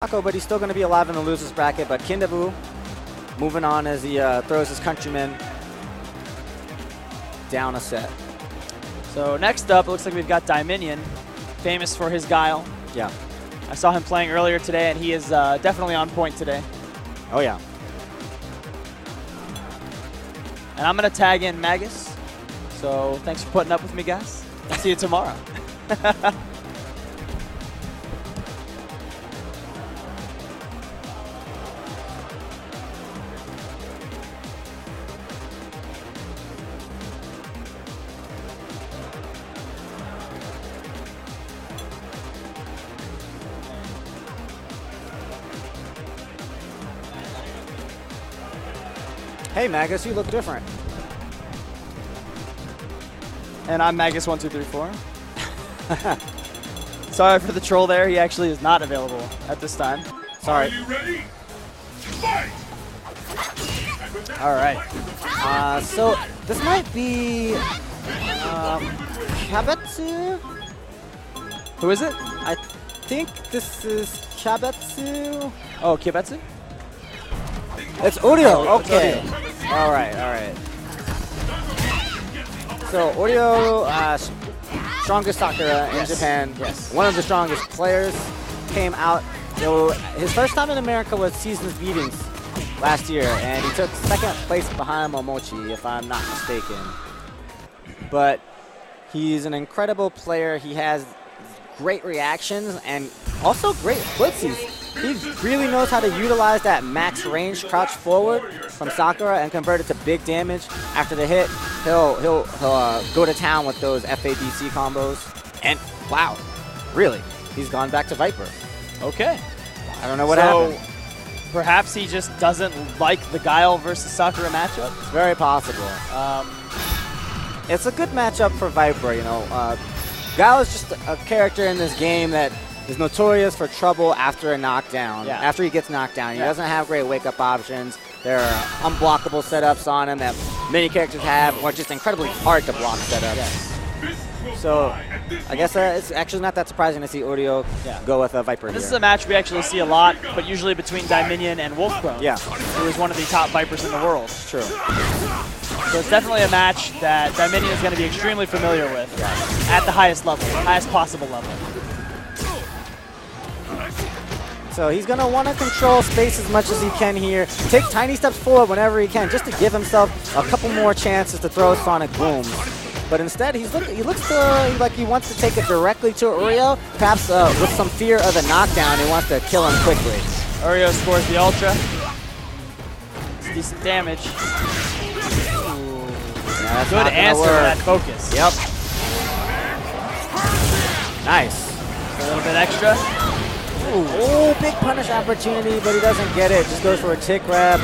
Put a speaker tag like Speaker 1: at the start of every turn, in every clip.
Speaker 1: But he's still going to be alive in the losers bracket. But Kindavu moving on as he throws his countrymen down a set.
Speaker 2: So next up, it looks like we've got Dominion, famous for his guile.
Speaker 1: Yeah.
Speaker 2: I saw him playing earlier today, and he is definitely on point today.
Speaker 1: Oh, yeah.
Speaker 2: And I'm going to tag in Magus. So thanks for putting up with me, guys. I'll see you tomorrow.
Speaker 1: Hey, Magus, you look different.
Speaker 2: And I'm Magus1234. Sorry for the troll there. He actually is not available at this time. Sorry.
Speaker 3: Are you ready? Fight!
Speaker 2: All right.
Speaker 1: So this might be Kabetsu?
Speaker 2: Who is it?
Speaker 1: I think this is Kabetsu.
Speaker 2: Oh, Kibetsu?
Speaker 1: It's Oreo.
Speaker 2: Oh, it's
Speaker 1: Okay.
Speaker 2: Oreo.
Speaker 1: All right. All right. So Oreo, strongest Sakura in Japan.
Speaker 2: Yes.
Speaker 1: One of the strongest players, came out. So his first time in America was Seasons Beatings last year, and he took second place behind Momochi, if I'm not mistaken. But he's an incredible player. He has great reactions and also great footsies. He really knows how to utilize that max range crouch forward from Sakura and convert it to big damage. After the hit, he'll go to town with those FADC combos. And wow, really, he's gone back to Viper.
Speaker 2: Okay.
Speaker 1: I don't know what happened.
Speaker 2: Perhaps he just doesn't like the Guile versus Sakura matchup.
Speaker 1: It's very possible. It's a good matchup for Viper, you know. Guile is just a character in this game that is notorious for trouble after a knockdown.
Speaker 2: Yeah.
Speaker 1: After he gets knocked down. He
Speaker 2: Yeah.
Speaker 1: doesn't have great wake-up options. There are unblockable setups on him that many characters have, or just incredibly hard to block setups.
Speaker 2: Yes.
Speaker 1: So I guess it's actually not that surprising to see Oreo go with a Viper
Speaker 2: This
Speaker 1: here.
Speaker 2: is a match we actually see a lot, but usually between Dominion and Wolfcrone,
Speaker 1: Yeah.
Speaker 2: who is one of the top Vipers in the world.
Speaker 1: It's true.
Speaker 2: So it's definitely a match that Dominion is going to be extremely familiar with at the highest level, highest possible level.
Speaker 1: So he's going to want to control space as much as he can here. Take tiny steps forward whenever he can, just to give himself a couple more chances to throw Sonic Booms. But instead, he looks like he wants to take it directly to Oreo, perhaps with some fear of the knockdown. He wants to kill him quickly.
Speaker 2: Oreo scores the Ultra. It's decent damage.
Speaker 1: Yeah,
Speaker 2: Good answer to that focus.
Speaker 1: Yep. Nice.
Speaker 2: A little bit extra.
Speaker 1: Oh, big punish opportunity, but he doesn't get it. Just goes for a tick grab.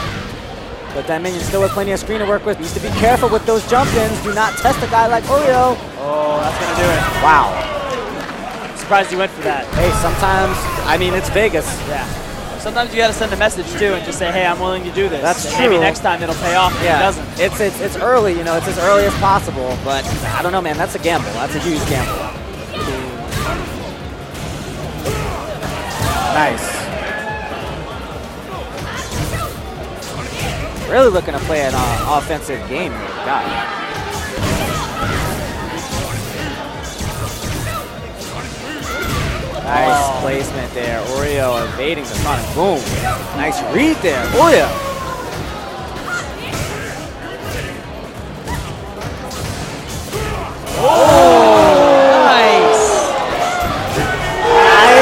Speaker 1: But Dominion still with plenty of screen to work with. Needs to be careful with those jump-ins. Do not test a guy like Oreo.
Speaker 2: Oh, that's going to do it.
Speaker 1: Wow.
Speaker 2: Surprised he went for that.
Speaker 1: Hey, sometimes, I mean, it's Vegas.
Speaker 2: Yeah. Sometimes you got to send a message, too, and just say, hey, I'm willing to do this.
Speaker 1: That's
Speaker 2: and
Speaker 1: true.
Speaker 2: Maybe next time it'll pay off if it doesn't.
Speaker 1: It's early, you know. It's as early as possible. But I don't know, man. That's a gamble. That's a huge gamble. Nice. Really looking to play an offensive game here. God. Nice placement there. Oreo evading the Sonic Boom. Nice read there. Oreo.
Speaker 2: Oh! Nice.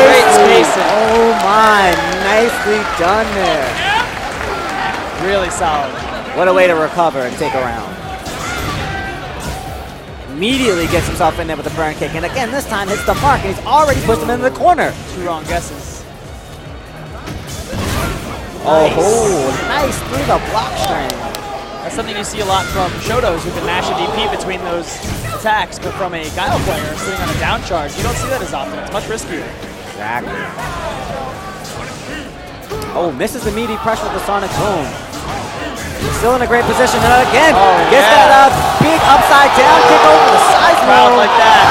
Speaker 2: Great spacing.
Speaker 1: Oh my. Nicely done there.
Speaker 2: Really solid.
Speaker 1: What a way to recover and take a round. Immediately gets himself in there with a burn kick, and again, this time hits the mark, and he's already pushed him into the corner.
Speaker 2: 2 wrong guesses.
Speaker 1: Oh, nice through the block string.
Speaker 2: That's something you see a lot from Shotos, who can mash a DP between those attacks, but from a Guile player sitting on a down charge, you don't see that as often. It's much riskier.
Speaker 1: Exactly. Oh, misses the meaty pressure with the Sonic Boom. Still in a great position, and again, gets that big upside down kick over the side
Speaker 2: Crowd like that.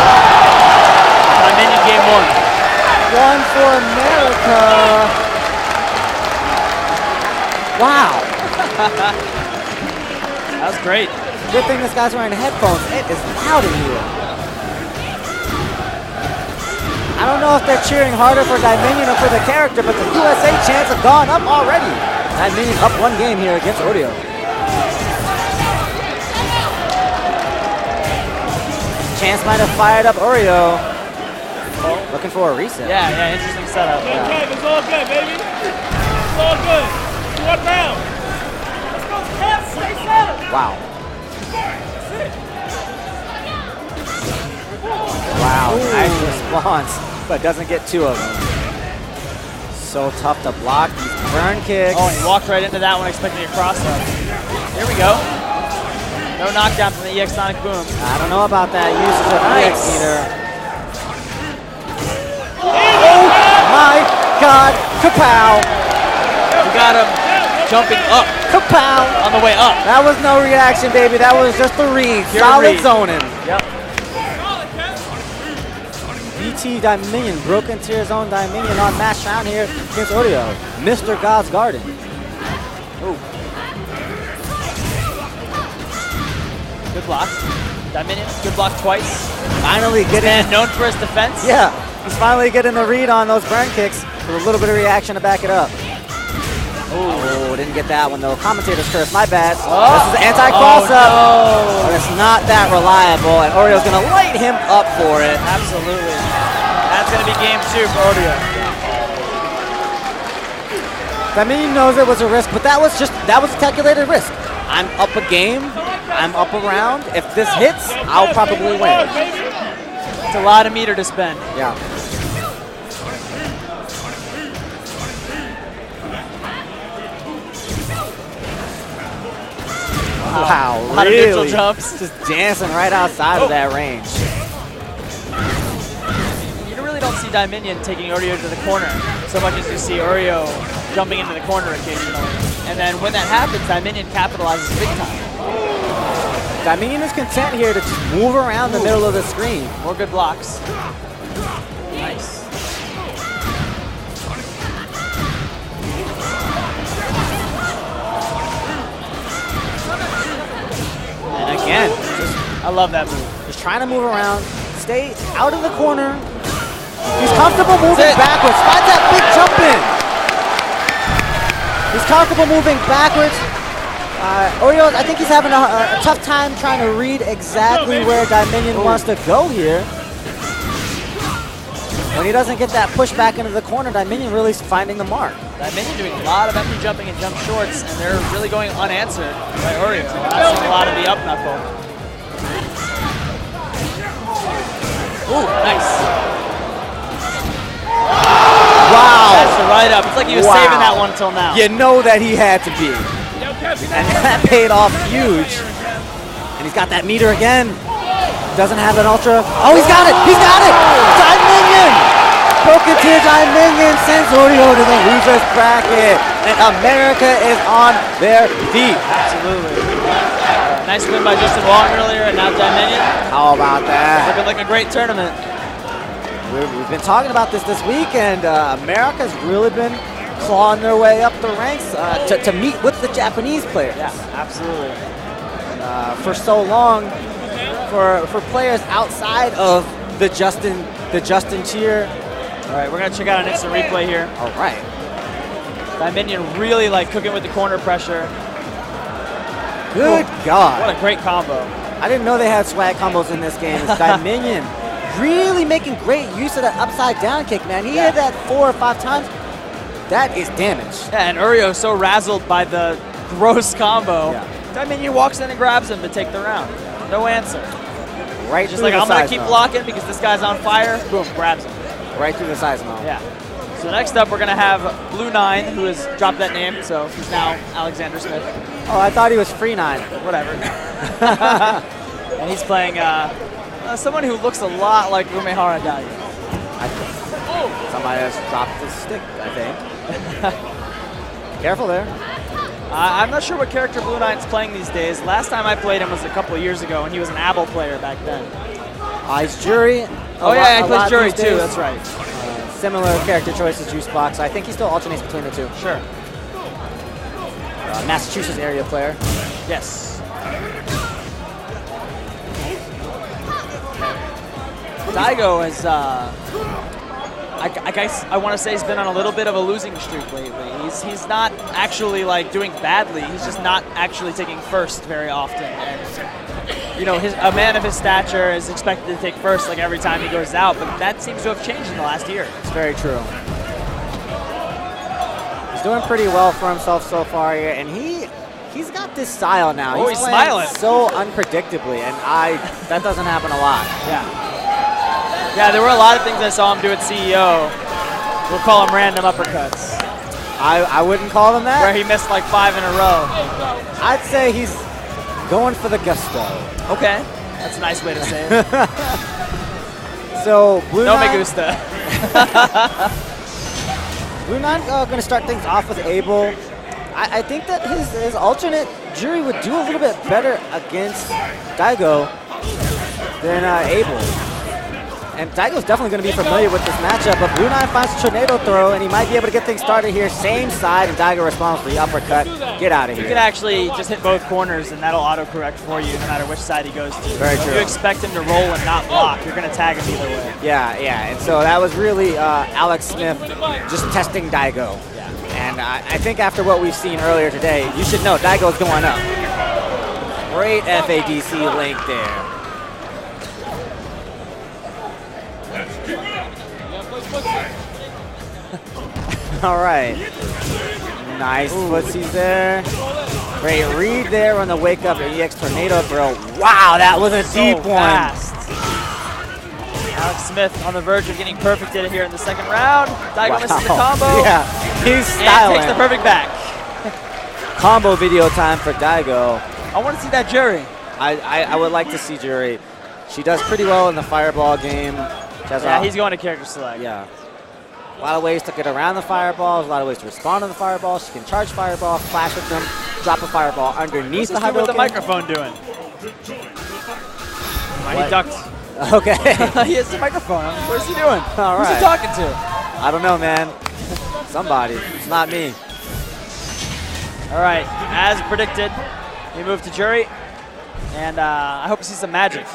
Speaker 2: Dominion game 1.
Speaker 1: One for America. Wow.
Speaker 2: That was great.
Speaker 1: Good thing this guy's wearing headphones. It is loud in here. I don't know if they're cheering harder for Dominion or for the character, but the USA chants have gone up already. Dominion up 1 game here against Oreo. Chance might have fired up Oreo. Looking for a reset.
Speaker 2: Yeah, interesting setup.
Speaker 3: It's all good, baby. It's all good. 1 round. Let's go, Kev. Stay settled.
Speaker 1: Wow. Wow, nice response, but doesn't get 2 of them. So tough to block these burn kicks.
Speaker 2: Oh, he walked right into that one expecting a cross-up. Here we go. No knockdown from the EX Sonic Boom.
Speaker 1: I don't know about that usage of
Speaker 2: Nice.
Speaker 1: EX meter. Oh my God, kapow,
Speaker 2: We got him jumping up
Speaker 1: kapow.
Speaker 2: on the way up.
Speaker 1: That was no reaction, baby. That was just a read.
Speaker 2: Pure
Speaker 1: Solid
Speaker 2: read.
Speaker 1: zoning.
Speaker 2: Yep.
Speaker 1: BT Dominion broke into his own Dominion on match round here against Oreo. Mr. God's Garden. Ooh.
Speaker 2: Good block. Dominion, good block twice.
Speaker 1: Finally getting
Speaker 2: And known for his defense.
Speaker 1: Yeah, he's finally getting the read on those burn kicks with a little bit of reaction to back it up. Oh, didn't get that one though. Commentator's curse, my bad. This is an anti-cross-up.
Speaker 2: Oh,
Speaker 1: But it's not that reliable, and Oreo's gonna light him up for it.
Speaker 2: absolutely. That's going to be game 2 for Oreo.
Speaker 1: Dominion knows it was a risk, but that was a calculated risk. I'm up a game, I'm up a round. If this hits, I'll probably win.
Speaker 2: It's a lot of meter to spend.
Speaker 1: Yeah. Wow,
Speaker 2: A lot of neutral
Speaker 1: really?
Speaker 2: jumps.
Speaker 1: Just dancing right outside of that range.
Speaker 2: You really don't see Dominion taking Oreo to the corner so much as you see Oreo jumping into the corner occasionally. And then when that happens, Dominion capitalizes big time.
Speaker 1: Dominion is content here to just move around the middle of the screen.
Speaker 2: More good blocks. Nice.
Speaker 1: And again,
Speaker 2: I love that move.
Speaker 1: just trying to move around, stay out of the corner. He's comfortable moving
Speaker 2: it.
Speaker 1: backwards. Finds that big jump in. He's comfortable moving backwards. Oreo, I think he's having a tough time trying to read exactly where Dominion wants to go here. When he doesn't get that push back into the corner, Dominion really is finding the mark.
Speaker 2: Dominion doing a lot of empty jumping and jump shorts, and they're really going unanswered by Oreo. That's a lot of the up knuckle. Ooh, nice.
Speaker 1: Wow.
Speaker 2: That's the right up. It's like he was saving that one until now.
Speaker 1: You know that he had to be. And that paid off huge. And he's got that meter again. Doesn't have an ultra. Oh, he's got it! He's got it! Dominion! Broken tier Dominion sends Oreo to the loser's bracket. And America is on their feet.
Speaker 2: Absolutely. Nice win by Justin Wong earlier, and now Dominion.
Speaker 1: How about that?
Speaker 2: Looking like a great tournament.
Speaker 1: We've been talking about this week, and America's really been clawing their way up the ranks to meet with the Japanese players.
Speaker 2: Yeah, absolutely.
Speaker 1: For so long, for players outside of the Justin tier.
Speaker 2: All right, we're gonna check out an instant replay here.
Speaker 1: All right.
Speaker 2: Dominion really like cooking with the corner pressure.
Speaker 1: Good God.
Speaker 2: What a great combo.
Speaker 1: I didn't know they had swag combos in this game. It's Dominion really making great use of that upside down kick, man. He hit that 4 or 5 times. That is damage.
Speaker 2: Yeah, and Oreo so razzled by the gross combo.
Speaker 1: Yeah.
Speaker 2: Dominion walks in and grabs him to take the round. No answer.
Speaker 1: Right
Speaker 2: Just
Speaker 1: through
Speaker 2: like,
Speaker 1: the
Speaker 2: I'm gonna
Speaker 1: size
Speaker 2: keep
Speaker 1: mount.
Speaker 2: blocking because this guy's on fire. Boom, grabs him.
Speaker 1: Right through the size mount.
Speaker 2: Yeah. So next up, we're gonna have Blue 9, who has dropped that name, so he's now Alexander Smith.
Speaker 1: Oh, I thought he was Free 9.
Speaker 2: Whatever. And he's playing someone who looks a lot like Umehara Daiyu.
Speaker 1: Somebody has dropped the stick, I think. Careful there.
Speaker 2: I'm not sure what character Blue Knight's playing these days. Last time I played him was a couple of years ago, and he was an Abel player back then.
Speaker 1: He's Jury.
Speaker 2: Oh yeah, he plays Jury too, that's right.
Speaker 1: Similar character choices, Juicebox. I think he still alternates between the two.
Speaker 2: Sure.
Speaker 1: Massachusetts area player.
Speaker 2: Yes. Daigo has, I guess I want to say he's been on a little bit of a losing streak lately. He's not actually like doing badly. He's just not actually taking first very often. And you know, a man of his stature is expected to take first like every time he goes out, but that seems to have changed in the last year.
Speaker 1: It's very true. He's doing pretty well for himself so far here, and he's got this style now.
Speaker 2: Oh, he's
Speaker 1: playing
Speaker 2: smiling
Speaker 1: so unpredictably, and that doesn't happen a lot.
Speaker 2: Yeah. Yeah, there were a lot of things I saw him do at CEO. We'll call them random uppercuts.
Speaker 1: I wouldn't call them that.
Speaker 2: Where he missed like 5 in a row.
Speaker 1: I'd say he's going for the gusto.
Speaker 2: Okay, that's a nice way to say it.
Speaker 1: So Blue
Speaker 2: No
Speaker 1: Nine,
Speaker 2: me gusta.
Speaker 1: Blue Nine going to start things off with Abel. I think that his alternate Jury would do a little bit better against Daigo than Abel. And Daigo's definitely going to be familiar with this matchup, but Blue Nine finds a tornado throw, and he might be able to get things started here. Same side, and Daigo responds to the uppercut. Get out of here.
Speaker 2: You can actually just hit both corners, and that'll autocorrect for you no matter which side he goes to.
Speaker 1: Very true.
Speaker 2: If you expect him to roll and not block, you're going to tag him either way.
Speaker 1: Yeah, and so that was really Alex Smith just testing Daigo.
Speaker 2: Yeah.
Speaker 1: And I think after what we've seen earlier today, you should know Daigo's going up. Great FADC link there. All right. Nice footsies there. Great read there on the wake up EX tornado throw. Wow, that was a deep one.
Speaker 2: Alex Smith on the verge of getting perfected here in the second round. Daigo misses the combo.
Speaker 1: Yeah, he's styling.
Speaker 2: And takes the perfect back.
Speaker 1: Combo video time for Daigo.
Speaker 2: I want to see that Jury.
Speaker 1: I would like to see Jury. She does pretty well in the fireball game.
Speaker 2: Yeah, he's going to character select.
Speaker 1: Yeah. A lot of ways to get around the fireballs, a lot of ways to respond to the fireball. She can charge fireball, flash with them, drop a fireball underneath the high
Speaker 2: What's the microphone doing? He ducked.
Speaker 1: Okay.
Speaker 2: He has the microphone. What's he doing?
Speaker 1: All right.
Speaker 2: Who's he talking to?
Speaker 1: I don't know, man. Somebody. It's not me.
Speaker 2: All right. As predicted, we move to Jury. And I hope to see some magic.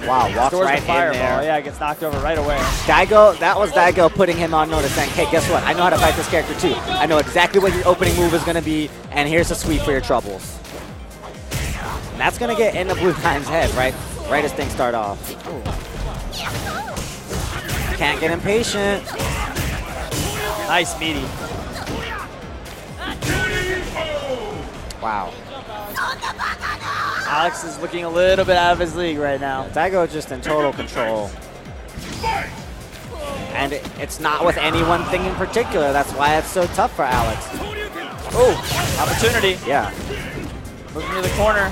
Speaker 1: Wow, walks right in there.
Speaker 2: Yeah, gets knocked over right away.
Speaker 1: Daigo, that was Daigo putting him on notice, saying, hey, guess what? I know how to fight this character too. I know exactly what your opening move is going to be, and here's a sweep for your troubles. And that's going to get into Blue Nine's head, right as things start off. Ooh. Can't get impatient.
Speaker 2: Nice meaty.
Speaker 1: Wow.
Speaker 2: Alex is looking a little bit out of his league right now.
Speaker 1: Daigo just in total control. And it's not with any one thing in particular. That's why it's so tough for Alex.
Speaker 2: Oh, opportunity.
Speaker 1: Yeah.
Speaker 2: Moving to the corner.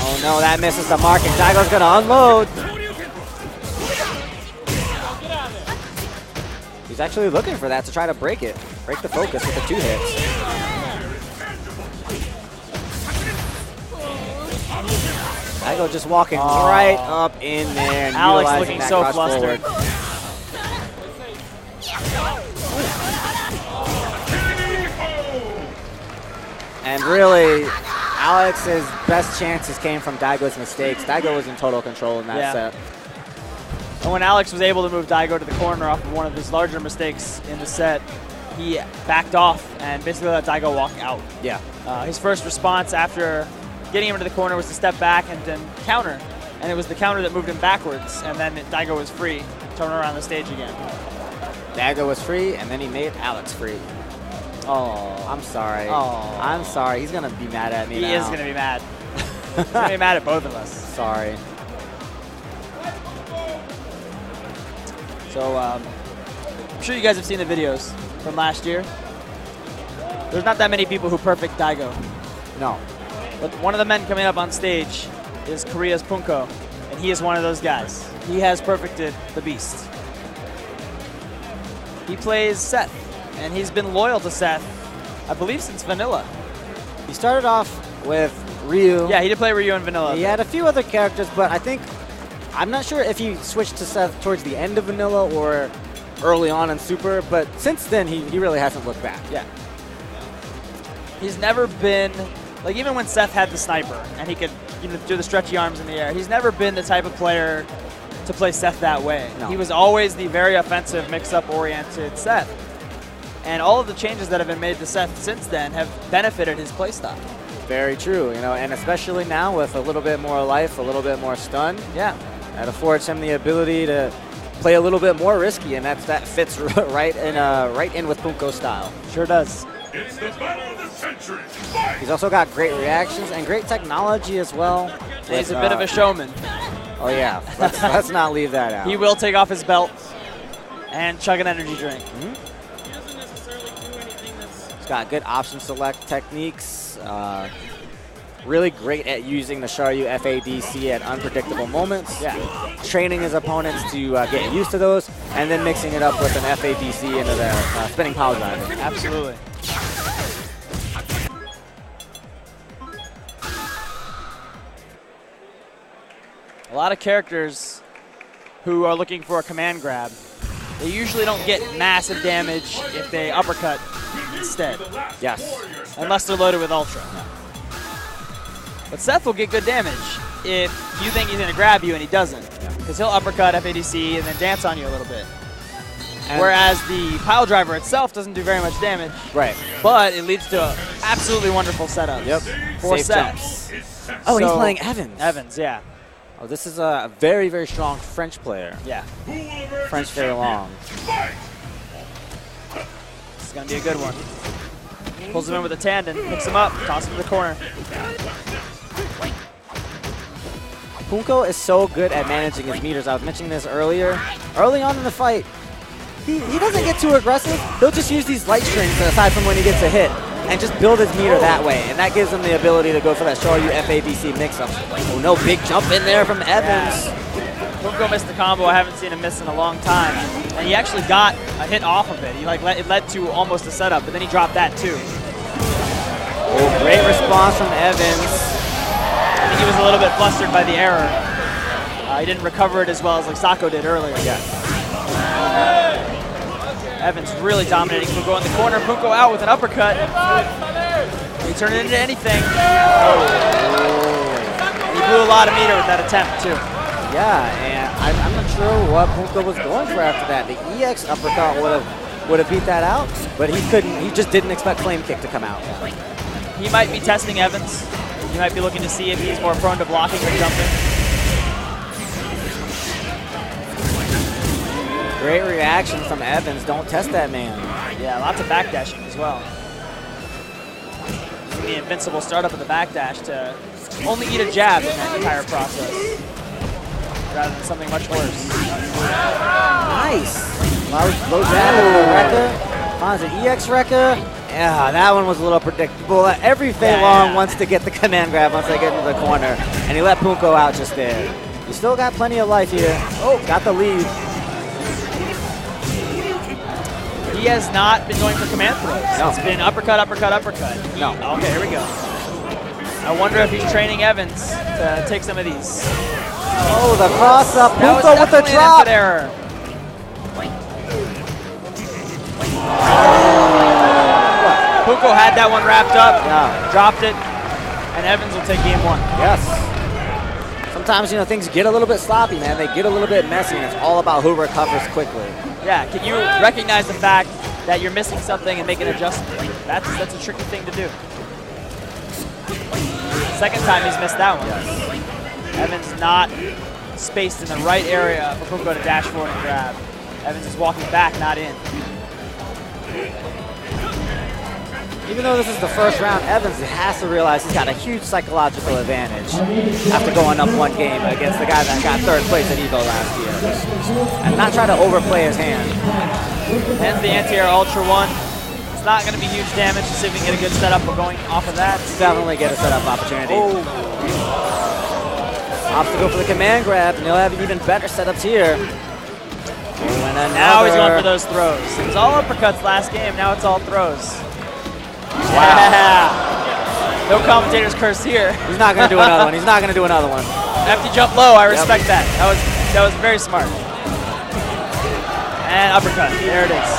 Speaker 1: Oh no, that misses the mark, and Daigo's gonna unload. He's actually looking for that to try to break it. Break the focus with the 2 hits. Daigo just walking right up in there and
Speaker 2: Alex
Speaker 1: utilizing
Speaker 2: looking
Speaker 1: that
Speaker 2: so
Speaker 1: cross
Speaker 2: flustered.
Speaker 1: forward. And really, Alex's best chances came from Daigo's mistakes. Daigo was in total control in that set.
Speaker 2: And when Alex was able to move Daigo to the corner off of one of his larger mistakes in the set, he backed off and basically let Daigo walk out.
Speaker 1: Yeah.
Speaker 2: His first response after getting him into the corner was to step back and then counter. And it was the counter that moved him backwards, and then Daigo was free to turn around the stage again.
Speaker 1: Daigo was free, and then he made Alex free. Oh, I'm sorry.
Speaker 2: Oh.
Speaker 1: I'm sorry. He's going to be mad at me now.
Speaker 2: He is going to be mad. He's going to be mad at both of us.
Speaker 1: Sorry.
Speaker 2: So, I'm sure you guys have seen the videos from last year. There's not that many people who perfect Daigo.
Speaker 1: No.
Speaker 2: But one of the men coming up on stage is Korea's Punko, and he is one of those guys. He has perfected the beast. He plays Seth, and he's been loyal to Seth, I believe, since Vanilla.
Speaker 1: He started off with Ryu.
Speaker 2: Yeah, he did play Ryu in Vanilla.
Speaker 1: He had a few other characters, but I'm not sure if he switched to Seth towards the end of Vanilla or early on in Super, but since then he really hasn't looked back.
Speaker 2: Yeah. He's never been, like even when Seth had the sniper and he could do the stretchy arms in the air, he's never been the type of player to play Seth that way.
Speaker 1: No.
Speaker 2: He was always the very offensive, mix-up oriented Seth. And all of the changes that have been made to Seth since then have benefited his playstyle.
Speaker 1: Very true, and especially now with a little bit more life, a little bit more stun.
Speaker 2: Yeah.
Speaker 1: That affords him the ability to play a little bit more risky, and that fits right in with Punko's style.
Speaker 2: Sure does.
Speaker 3: It's the battle of the century. Fight!
Speaker 1: He's also got great reactions and great technology as well.
Speaker 2: He's a bit of a showman.
Speaker 1: Oh yeah, let's not leave that out.
Speaker 2: He will take off his belt and chug an energy drink.
Speaker 1: He's got good option select techniques. Really great at using the Sharyu FADC at unpredictable moments.
Speaker 2: Yeah.
Speaker 1: Training his opponents to get used to those, and then mixing it up with an FADC into the spinning power driver.
Speaker 2: Absolutely. A lot of characters who are looking for a command grab, they usually don't get massive damage if they uppercut instead.
Speaker 1: Yes.
Speaker 2: Unless they're loaded with Ultra. But Seth will get good damage if you think he's going to grab you and he doesn't. Because he'll uppercut FADC and then dance on you a little bit.
Speaker 1: And
Speaker 2: whereas the pile driver itself doesn't do very much damage.
Speaker 1: Right.
Speaker 2: But it leads to absolutely wonderful setups.
Speaker 1: Yep.
Speaker 2: For
Speaker 1: Safe
Speaker 2: Seth.
Speaker 1: jumps. Oh, he's playing Evans.
Speaker 2: Evans, yeah.
Speaker 1: Oh, this is a very, very strong French player.
Speaker 2: Yeah.
Speaker 1: French very long.
Speaker 2: This is going to be a good one. Pulls him in with a tandem, picks him up, tosses him to the corner.
Speaker 1: Punko is so good at managing his meters. I was mentioning this earlier. Early on in the fight, he doesn't get too aggressive. He'll just use these light strings aside from when he gets a hit and just build his meter that way. And that gives him the ability to go for that Sharyu FADC mix-up. Oh, no big jump in there from Evans.
Speaker 2: Yeah. Punko missed the combo. I haven't seen him miss in a long time. And he actually got a hit off of it. It led to almost a setup, but then he dropped that too.
Speaker 1: Oh, great response from Evans.
Speaker 2: I think he was a little bit flustered by the error. He didn't recover it as well as Sako did earlier.
Speaker 1: Yeah.
Speaker 2: Evans really dominating Punko in the corner. Punko out with an uppercut. He turned it into anything. Oh. He blew a lot of meter with that attempt too.
Speaker 1: Yeah, and I'm not sure what Punko was going for after that. The EX uppercut would have beat that out, but he couldn't. He just didn't expect Flame Kick to come out.
Speaker 2: He might be testing Evans. He might be looking to see if he's more prone to blocking or jumping.
Speaker 1: Great reaction from Evans. Don't test that man.
Speaker 2: Yeah, lots of backdashing as well. Using the invincible startup of the backdash to only eat a jab in that entire process, rather than something much worse.
Speaker 1: Nice. Low jab into the Rekka. Finds an EX Rekka. Yeah, that one was a little predictable. Every Fei Long wants to get the command grab once they get into the corner, and he let Punko out just there. You still got plenty of life here. Oh, got the lead.
Speaker 2: He has not been going for command throws.
Speaker 1: No.
Speaker 2: It's been uppercut, uppercut, uppercut.
Speaker 1: No.
Speaker 2: Okay, here we go. I wonder if he's training Evans to take some of these.
Speaker 1: Oh, the cross up.
Speaker 2: That was
Speaker 1: Punko with the
Speaker 2: definitely an
Speaker 1: drop.
Speaker 2: input error. Punko had that one wrapped up, dropped it, and Evans will take game one.
Speaker 1: Yes. Sometimes, things get a little bit sloppy, man. They get a little bit messy, and it's all about who recovers quickly.
Speaker 2: Yeah, can you recognize the fact that you're missing something and make an adjustment? That's a tricky thing to do. Second time he's missed that one. Yes. Evans not spaced in the right area for Punko to dash forward and grab. Evans is walking back, not in.
Speaker 1: Even though this is the first round, Evans has to realize he's got a huge psychological advantage after going up one game against the guy that got third place at Evo last year. And not try to overplay his hand.
Speaker 2: Hands the anti-air Ultra 1. It's not going to be huge damage to see if we can get a good setup, but going off of that.
Speaker 1: Definitely get a setup opportunity.
Speaker 2: Oh.
Speaker 1: Opts to go for the command grab, and he'll have even better setups here.
Speaker 2: Now he's going for those throws. It was all uppercuts last game, now it's all throws.
Speaker 1: Wow.
Speaker 2: Yeah. No commentator's curse here.
Speaker 1: He's not going to do another one. He's not going to do another one.
Speaker 2: After you jump low, I respect that. That was very smart. And uppercut. There it is.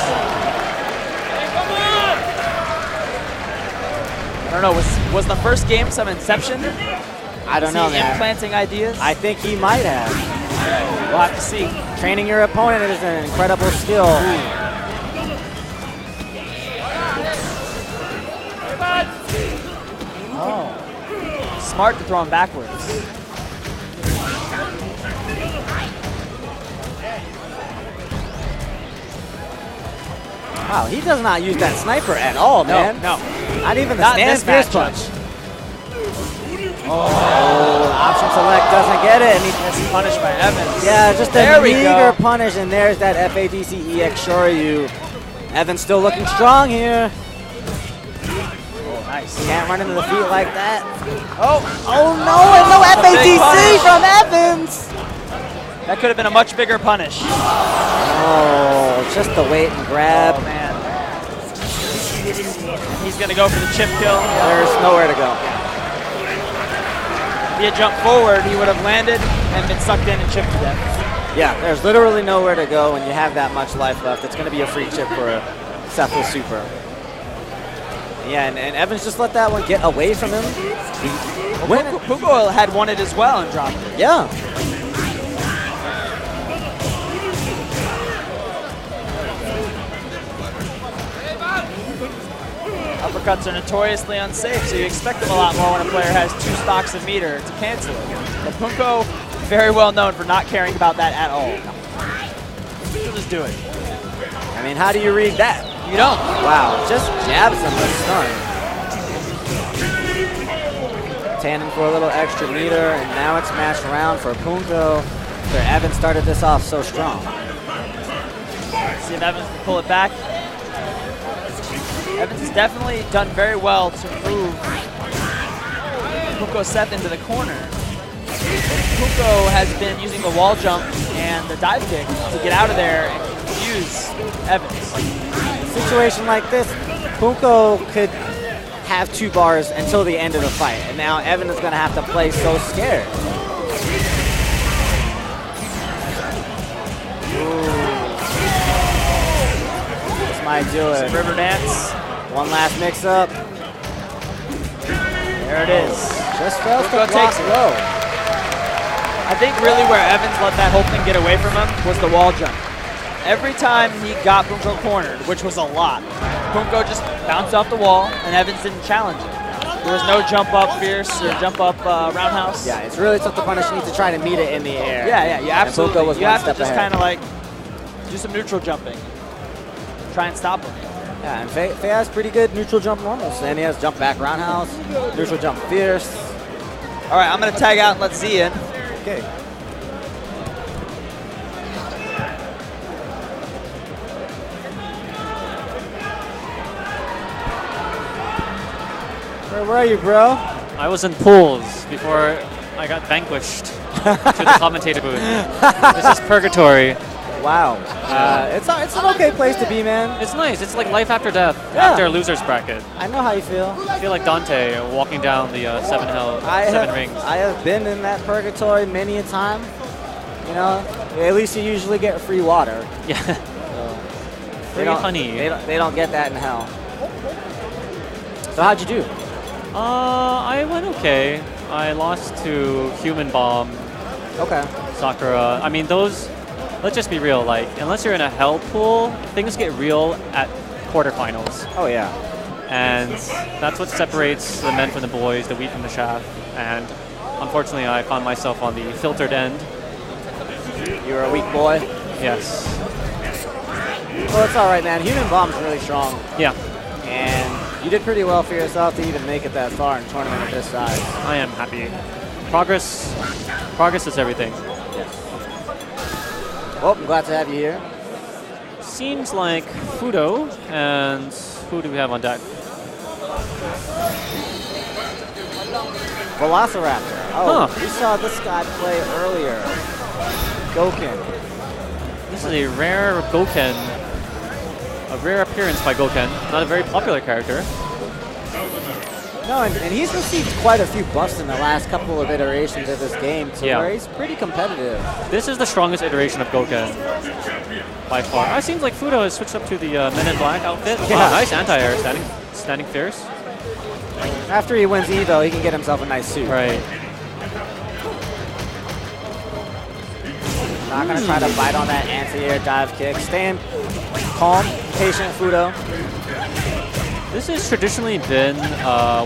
Speaker 2: I don't know. Was the first game some Inception?
Speaker 1: I don't know, man.
Speaker 2: Implanting ideas?
Speaker 1: I think he might have.
Speaker 2: We'll have to see.
Speaker 1: Training your opponent is an incredible skill.
Speaker 2: Oh. Smart to throw him backwards.
Speaker 1: Wow, he does not use that sniper at all, man.
Speaker 2: No.
Speaker 1: Not even the
Speaker 2: Not
Speaker 1: stand
Speaker 2: this
Speaker 1: fierce
Speaker 2: matchup.
Speaker 1: punch. Oh, option select doesn't get it. And he
Speaker 2: Gets punished by Evans.
Speaker 1: Yeah, just
Speaker 2: There
Speaker 1: a
Speaker 2: we
Speaker 1: meager
Speaker 2: go.
Speaker 1: punish, and there's that FADC EX Shoryu. Evans still looking strong here.
Speaker 2: Oh, nice.
Speaker 1: Can't run into the feet like that.
Speaker 2: Oh,
Speaker 1: Oh no, and no
Speaker 2: a big
Speaker 1: FADC
Speaker 2: punish.
Speaker 1: from Evans!
Speaker 2: that could have been a much bigger punish.
Speaker 1: Oh, just the wait and grab.
Speaker 2: Oh, man. He's going to go for the chip kill.
Speaker 1: There's nowhere to go.
Speaker 2: If he had jumped forward, he would have landed and been sucked in and chipped to death.
Speaker 1: Yeah, there's literally nowhere to go when you have that much life left. It's going to be a free chip for a Cephalus Super. Yeah, and Evans just let that one get away from him.
Speaker 2: Puko had won it as well and dropped it.
Speaker 1: Yeah.
Speaker 2: Uppercuts are notoriously unsafe, so you expect them a lot more when a player has 2 stocks of meter to cancel it. But Punko, very well known for not caring about that at all. He'll just do it.
Speaker 1: I mean, how do you read that?
Speaker 2: You don't.
Speaker 1: Wow, just jabs him with stun. Tanning for a little extra meter, and now it's matched around for Punko. Where Evans started this off so strong.
Speaker 2: See if Evans can pull it back. Evans has definitely done very well to move Punko Seth into the corner. Punko has been using the wall jump and the dive kick to get out of there and confuse Evans.
Speaker 1: In a situation like this, Punko could have 2 bars until the end of the fight, and now Evan is going to have to play so scared. This might do it.
Speaker 2: River dance.
Speaker 1: One last mix-up.
Speaker 2: There it is.
Speaker 1: Just fails to
Speaker 2: Punko
Speaker 1: block
Speaker 2: takes it.
Speaker 1: low.
Speaker 2: I think really where Evans let that whole thing get away from him was the wall jump. Every time he got Punko cornered, which was a lot, Punko just bounced off the wall and Evans didn't challenge it. There was no jump up fierce or jump up roundhouse.
Speaker 1: Yeah, it's really tough to punish. You need to try to meet it in the air.
Speaker 2: Yeah, you absolutely.
Speaker 1: Punko was
Speaker 2: You
Speaker 1: one
Speaker 2: have to
Speaker 1: step
Speaker 2: just
Speaker 1: ahead.
Speaker 2: kind of like do some neutral jumping. Try and stop him.
Speaker 1: Yeah, and Faye has pretty good neutral jump normals. And he has jump back roundhouse, neutral jump fierce.
Speaker 2: All right, I'm going to tag out and let Z in.
Speaker 1: Okay. Where are you, bro?
Speaker 4: I was in pools before I got vanquished to the commentator booth. This is purgatory.
Speaker 1: Wow. It's an okay place to be, man.
Speaker 4: It's nice. It's like life after death,
Speaker 1: Yeah.
Speaker 4: after a loser's bracket.
Speaker 1: I know how you feel.
Speaker 4: I feel like Dante walking down the seven rings.
Speaker 1: I have been in that purgatory many a time. You know, at least you usually get free water.
Speaker 4: Yeah.
Speaker 1: So
Speaker 4: Free honey.
Speaker 1: They don't get that in hell. So how'd you do?
Speaker 4: I went okay. I lost to Human Bomb,
Speaker 1: Okay.
Speaker 4: Sakura. I mean, those, let's just be real, like, unless you're in a hell pool, things get real at quarterfinals.
Speaker 1: Oh yeah.
Speaker 4: And that's what separates the men from the boys, the wheat from the chaff. And unfortunately, I found myself on the filtered end.
Speaker 1: You're a weak boy.
Speaker 4: Yes.
Speaker 1: Well, it's all right, man. Human Bomb's really strong,
Speaker 4: Yeah,
Speaker 1: and you did pretty well for yourself to even make it that far in a tournament of this size.
Speaker 4: I am happy. Progress is everything.
Speaker 1: Yes. Well, I'm glad to have you here.
Speaker 4: Seems like Fudo, and who do we have on deck?
Speaker 1: Velociraptor. Oh,
Speaker 4: Huh.
Speaker 1: we saw this guy play earlier. Goken.
Speaker 4: This is a rare Goken. A rare appearance by Goken. Not a very popular character.
Speaker 1: No, and he's received quite a few buffs in the last couple of iterations of this game, to where he's pretty competitive.
Speaker 4: This is the strongest iteration of Goken by far. It seems like Fudo has switched up to the Men in Black outfit.
Speaker 1: Yeah.
Speaker 4: Wow, nice anti-air, standing fierce.
Speaker 1: After he wins Evo, he can get himself a nice suit.
Speaker 4: Right.
Speaker 1: Not going to try to bite on that anti-air dive kick. Staying calm, patient, Fudo.
Speaker 4: This has traditionally been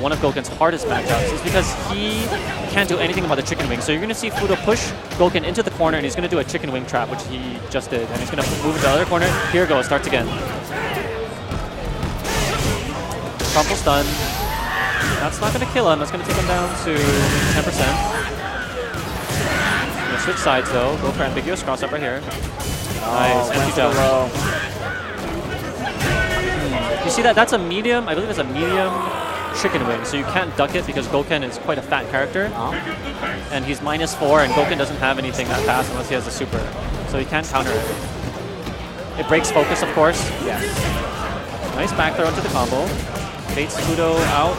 Speaker 4: one of Goken's hardest matchups. It's because he can't do anything about the chicken wing. So you're going to see Fudo push Goken into the corner, and he's going to do a chicken wing trap, which he just did. And he's going to move into the other corner. Here it goes, starts again. Crumple stun. That's not going to kill him. That's going to take him down to 10%. Switch sides though. Go for ambiguous cross up right here. Nice. Empty jump. You see that? That's a medium. I believe it's a medium chicken wing. So you can't duck it because Goken is quite a fat character. And he's -4, and Goken doesn't have anything that fast unless he has a super. So he can't counter it. It breaks focus, of course.
Speaker 1: Yes.
Speaker 4: Nice back throw into the combo. Baits Fudo out.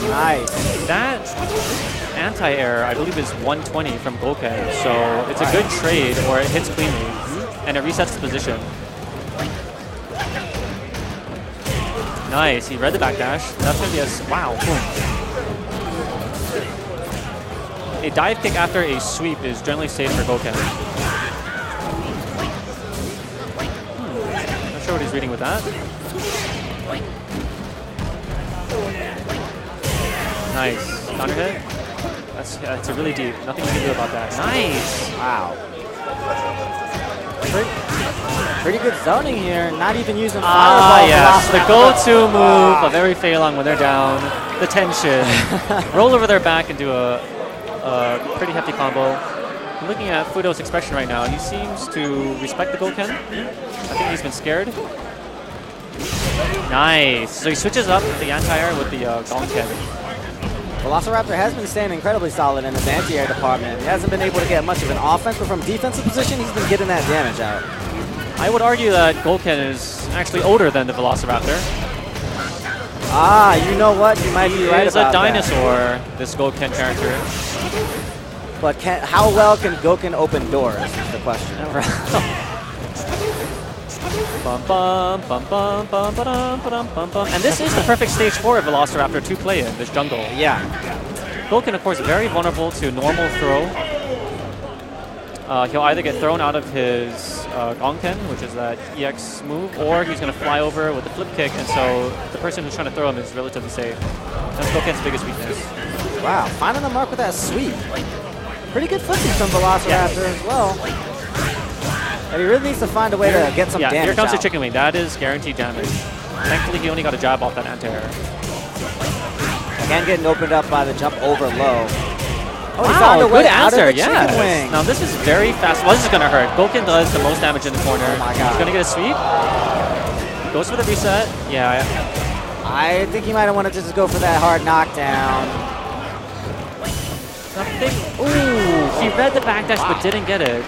Speaker 1: Nice.
Speaker 4: That anti-air, I believe, is 120 from Goken, so it's a good trade, or it hits cleanly, and it resets the position. Nice, he read the backdash. That's going to be a... Wow, boom. A dive kick after a sweep is generally safe for Goken. Not sure what he's reading with that. Nice. Counter hit. That's a really deep. Nothing you can do about that. Nice.
Speaker 1: Wow. Pretty good zoning here. Not even using fireball.
Speaker 4: Ah, yes. The go-to move of every Feilong when they're down. The tension. Roll over their back and do a pretty hefty combo. I'm looking at Fudo's expression right now. He seems to respect the Goken. I think he's been scared. Nice. So he switches up the anti-air with the Gongken.
Speaker 1: Velociraptor has been staying incredibly solid in his anti-air department. He hasn't been able to get much of an offense, but from defensive position, he's been getting that damage out.
Speaker 4: I would argue that Goken is actually older than the Velociraptor.
Speaker 1: Ah, you know what? You might be right about that.
Speaker 4: He is a dinosaur, this Goken character.
Speaker 1: But how well can Goken open doors is the question.
Speaker 4: Bum, bum, bum, bum, bum, ba-dum, ba-dum, bum, bum. And this is the perfect stage for a Velociraptor to play in, this jungle.
Speaker 1: Yeah.
Speaker 4: Goken, of course, very vulnerable to normal throw. He'll either get thrown out of his Gongken, which is that EX move, or he's going to fly over with the flip kick, and so the person who's trying to throw him is relatively safe. That's Goken's biggest weakness.
Speaker 1: Wow, finding the mark with that sweep. Pretty good footing from Velociraptor as well. And he really needs to find a way to get some damage
Speaker 4: here comes
Speaker 1: out.
Speaker 4: the chicken wing. That is guaranteed damage. Thankfully, he only got a jab off that anti-air.
Speaker 1: Again, getting opened up by the jump over low. Oh, he
Speaker 4: Wow,
Speaker 1: found a way
Speaker 4: good
Speaker 1: out of
Speaker 4: answer,
Speaker 1: the chicken wing.
Speaker 4: Now this is very fast. Well, this is going to hurt. Goken does the most damage in the corner.
Speaker 1: Oh my God.
Speaker 4: He's going to get a sweep. Goes for the reset. Yeah.
Speaker 1: I think he might have wanted to just go for that hard knockdown.
Speaker 4: Something. Ooh, he read the backdash but didn't get it.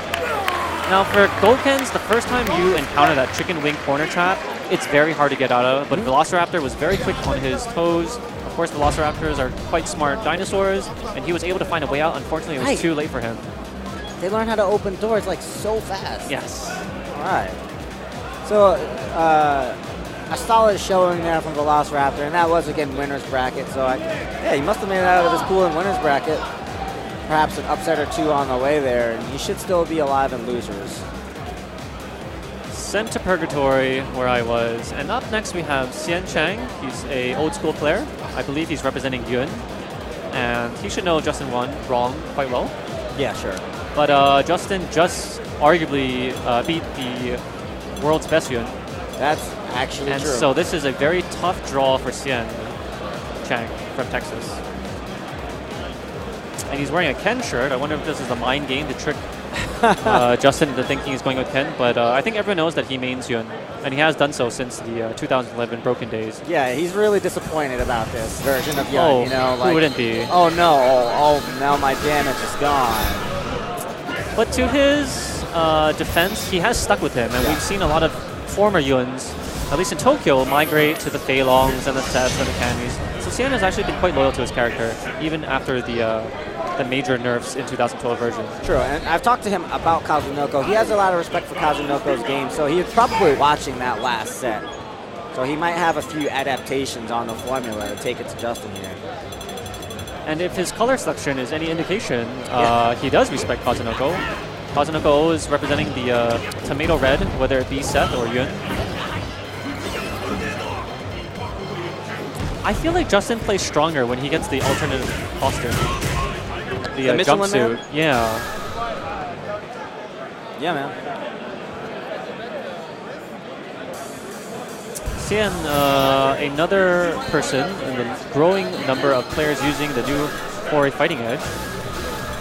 Speaker 4: Now for Goken's, the first time you encounter that chicken wing corner trap, it's very hard to get out of, but Velociraptor was very quick on his toes. Of course, Velociraptors are quite smart dinosaurs, and he was able to find a way out. Unfortunately, it was too late for him.
Speaker 1: They learn how to open doors like so fast.
Speaker 4: Yes.
Speaker 1: All right. So a solid showing there from Velociraptor, and that was again winner's bracket. So yeah, he must have made it out of his pool in winner's bracket. Perhaps an upset or two on the way there, and he should still be alive in losers.
Speaker 4: Sent to Purgatory, where I was. And up next we have Xian Chang. He's a old school player. I believe he's representing Yun. And he should know Justin Wrong quite well.
Speaker 1: Yeah, sure.
Speaker 4: But Justin just arguably beat the world's best Yun.
Speaker 1: That's actually
Speaker 4: and
Speaker 1: true.
Speaker 4: So this is a very tough draw for Xian Chang from Texas. And he's wearing a Ken shirt. I wonder if this is a mind game to trick Justin into thinking he's going with Ken. But I think everyone knows that he mains Yun. And he has done so since the 2011 Broken Days.
Speaker 1: Yeah, he's really disappointed about this version of Yun.
Speaker 4: Oh,
Speaker 1: you know, like,
Speaker 4: who wouldn't be?
Speaker 1: Oh no! Oh, now my damage is gone.
Speaker 4: But to his defense, he has stuck with him, and we've seen a lot of former Yuns, at least in Tokyo, migrate to the Fei Longs and the Seths and the Camis. So Xian has actually been quite loyal to his character, even after the major nerfs in 2012 version.
Speaker 1: True, and I've talked to him about Kazunoko. He has a lot of respect for Kazunoko's game, so he's probably watching that last set. So he might have a few adaptations on the formula to take it to Justin here.
Speaker 4: And if his color selection is any indication, he does respect Kazunoko. Kazunoko always representing the tomato red, whether it be Seth or Yun. I feel like Justin plays stronger when he gets the alternative costume. The
Speaker 1: Michelin
Speaker 4: jumpsuit.
Speaker 1: Man?
Speaker 4: Yeah.
Speaker 1: Yeah, man.
Speaker 4: Xian, another person in the growing number of players using the new Ori Fighting Edge.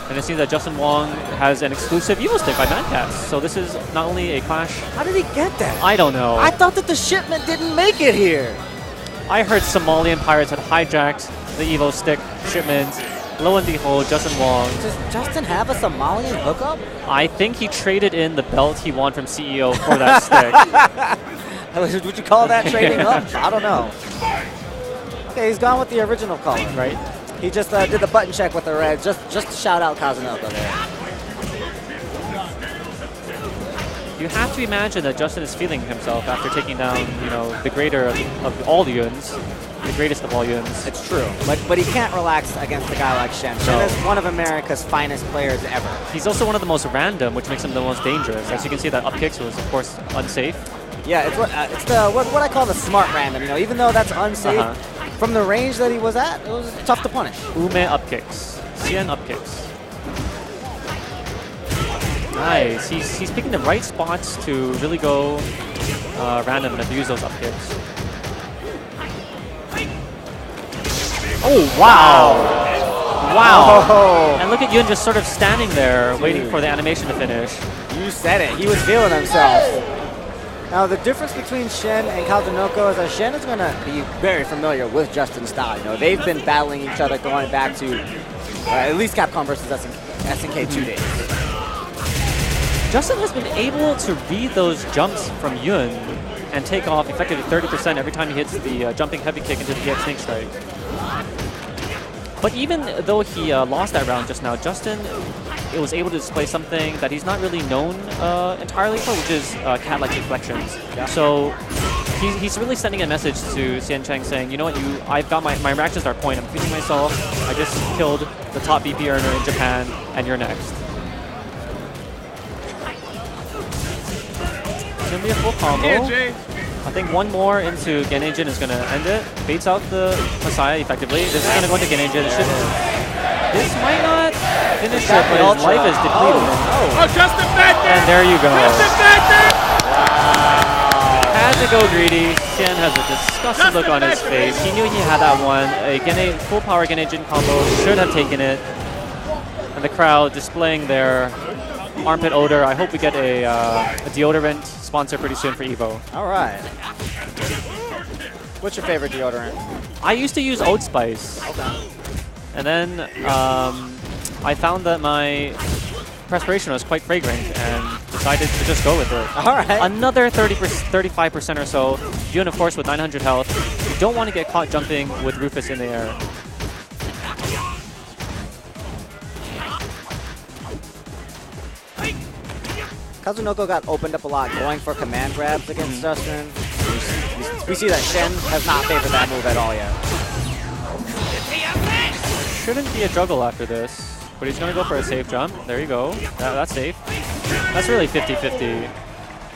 Speaker 4: And it seems that Justin Wong has an exclusive Evo stick by Madcast. So this is not only a clash.
Speaker 1: How did he get that?
Speaker 4: I don't know.
Speaker 1: I thought that the shipment didn't make it here.
Speaker 4: I heard Somalian pirates had hijacked the Evo stick shipment. Lo and behold, Justin Wong.
Speaker 1: Does Justin have a Somalian hookup?
Speaker 4: I think he traded in the belt he won from CEO for that stick.
Speaker 1: Would you call that trading up? I don't know. Okay, he's gone with the original color.
Speaker 4: Right?
Speaker 1: He just did the button check with the red, just to shout out Kazunoko there.
Speaker 4: You have to imagine that Justin is feeling himself after taking down, the greater of all the Yuns, the greatest of all Yuns.
Speaker 1: It's true, but he can't relax against a guy like Shen. Shen is one of America's finest players ever.
Speaker 4: He's also one of the most random, which makes him the most dangerous. As you can see, that up kicks was, of course, unsafe.
Speaker 1: Yeah, it's what I call the smart random. Even though that's unsafe, from the range that he was at, it was tough to punish.
Speaker 4: Ume up kicks, Xian up kicks. Nice. He's picking the right spots to really go random and abuse those up kicks. Oh wow! Wow!
Speaker 1: Oh.
Speaker 4: And look at Yun just sort of standing there, waiting for the animation to finish.
Speaker 1: You said it. He was feeling himself. Now, the difference between Shen and Kazunoko is that Shen is going to be very familiar with Justin's style. They've been battling each other going back to at least Capcom versus SNK 2 days.
Speaker 4: Justin has been able to read those jumps from Yun and take off effectively 30% every time he hits the jumping heavy kick into the EX Snake Strike. But even though he lost that round just now, Justin was able to display something that he's not really known entirely for, which is cat-like deflections. Yeah. So he's really sending a message to Xian Cheng saying, you know what, I've got my reactions are point. I'm feeling myself. I just killed the top BP earner in Japan, and you're next. It's going to be a full combo.
Speaker 3: Yeah, Jay.
Speaker 4: I think one more into Genejin is going to end it. Baits out the Messiah effectively. This is going to go into Genejin. This might not finish it, but his life is depleted.
Speaker 3: Oh, Justin back there!
Speaker 4: And there you go.
Speaker 3: Justin back there!
Speaker 4: Had to go greedy. Xian has a disgusted look on his face. He knew he had that one. A full power Genejin combo should have taken it. And the crowd displaying their armpit odor. I hope we get a deodorant sponsor pretty soon for Evo.
Speaker 1: All right. What's your favorite deodorant?
Speaker 4: I used to use Oat Spice.
Speaker 1: Okay. And
Speaker 4: then I found that my perspiration was quite fragrant and decided to just go with it.
Speaker 1: All right.
Speaker 4: Another 35% or so. Yun, of course, with 900 health. You don't want to get caught jumping with Rufus in the air.
Speaker 1: Kazunoko got opened up a lot going for command grabs against Justin. We see that Shen has not favored that move at all yet.
Speaker 4: Shouldn't be a juggle after this, but he's going to go for a safe jump. There you go. That's safe. That's really 50-50.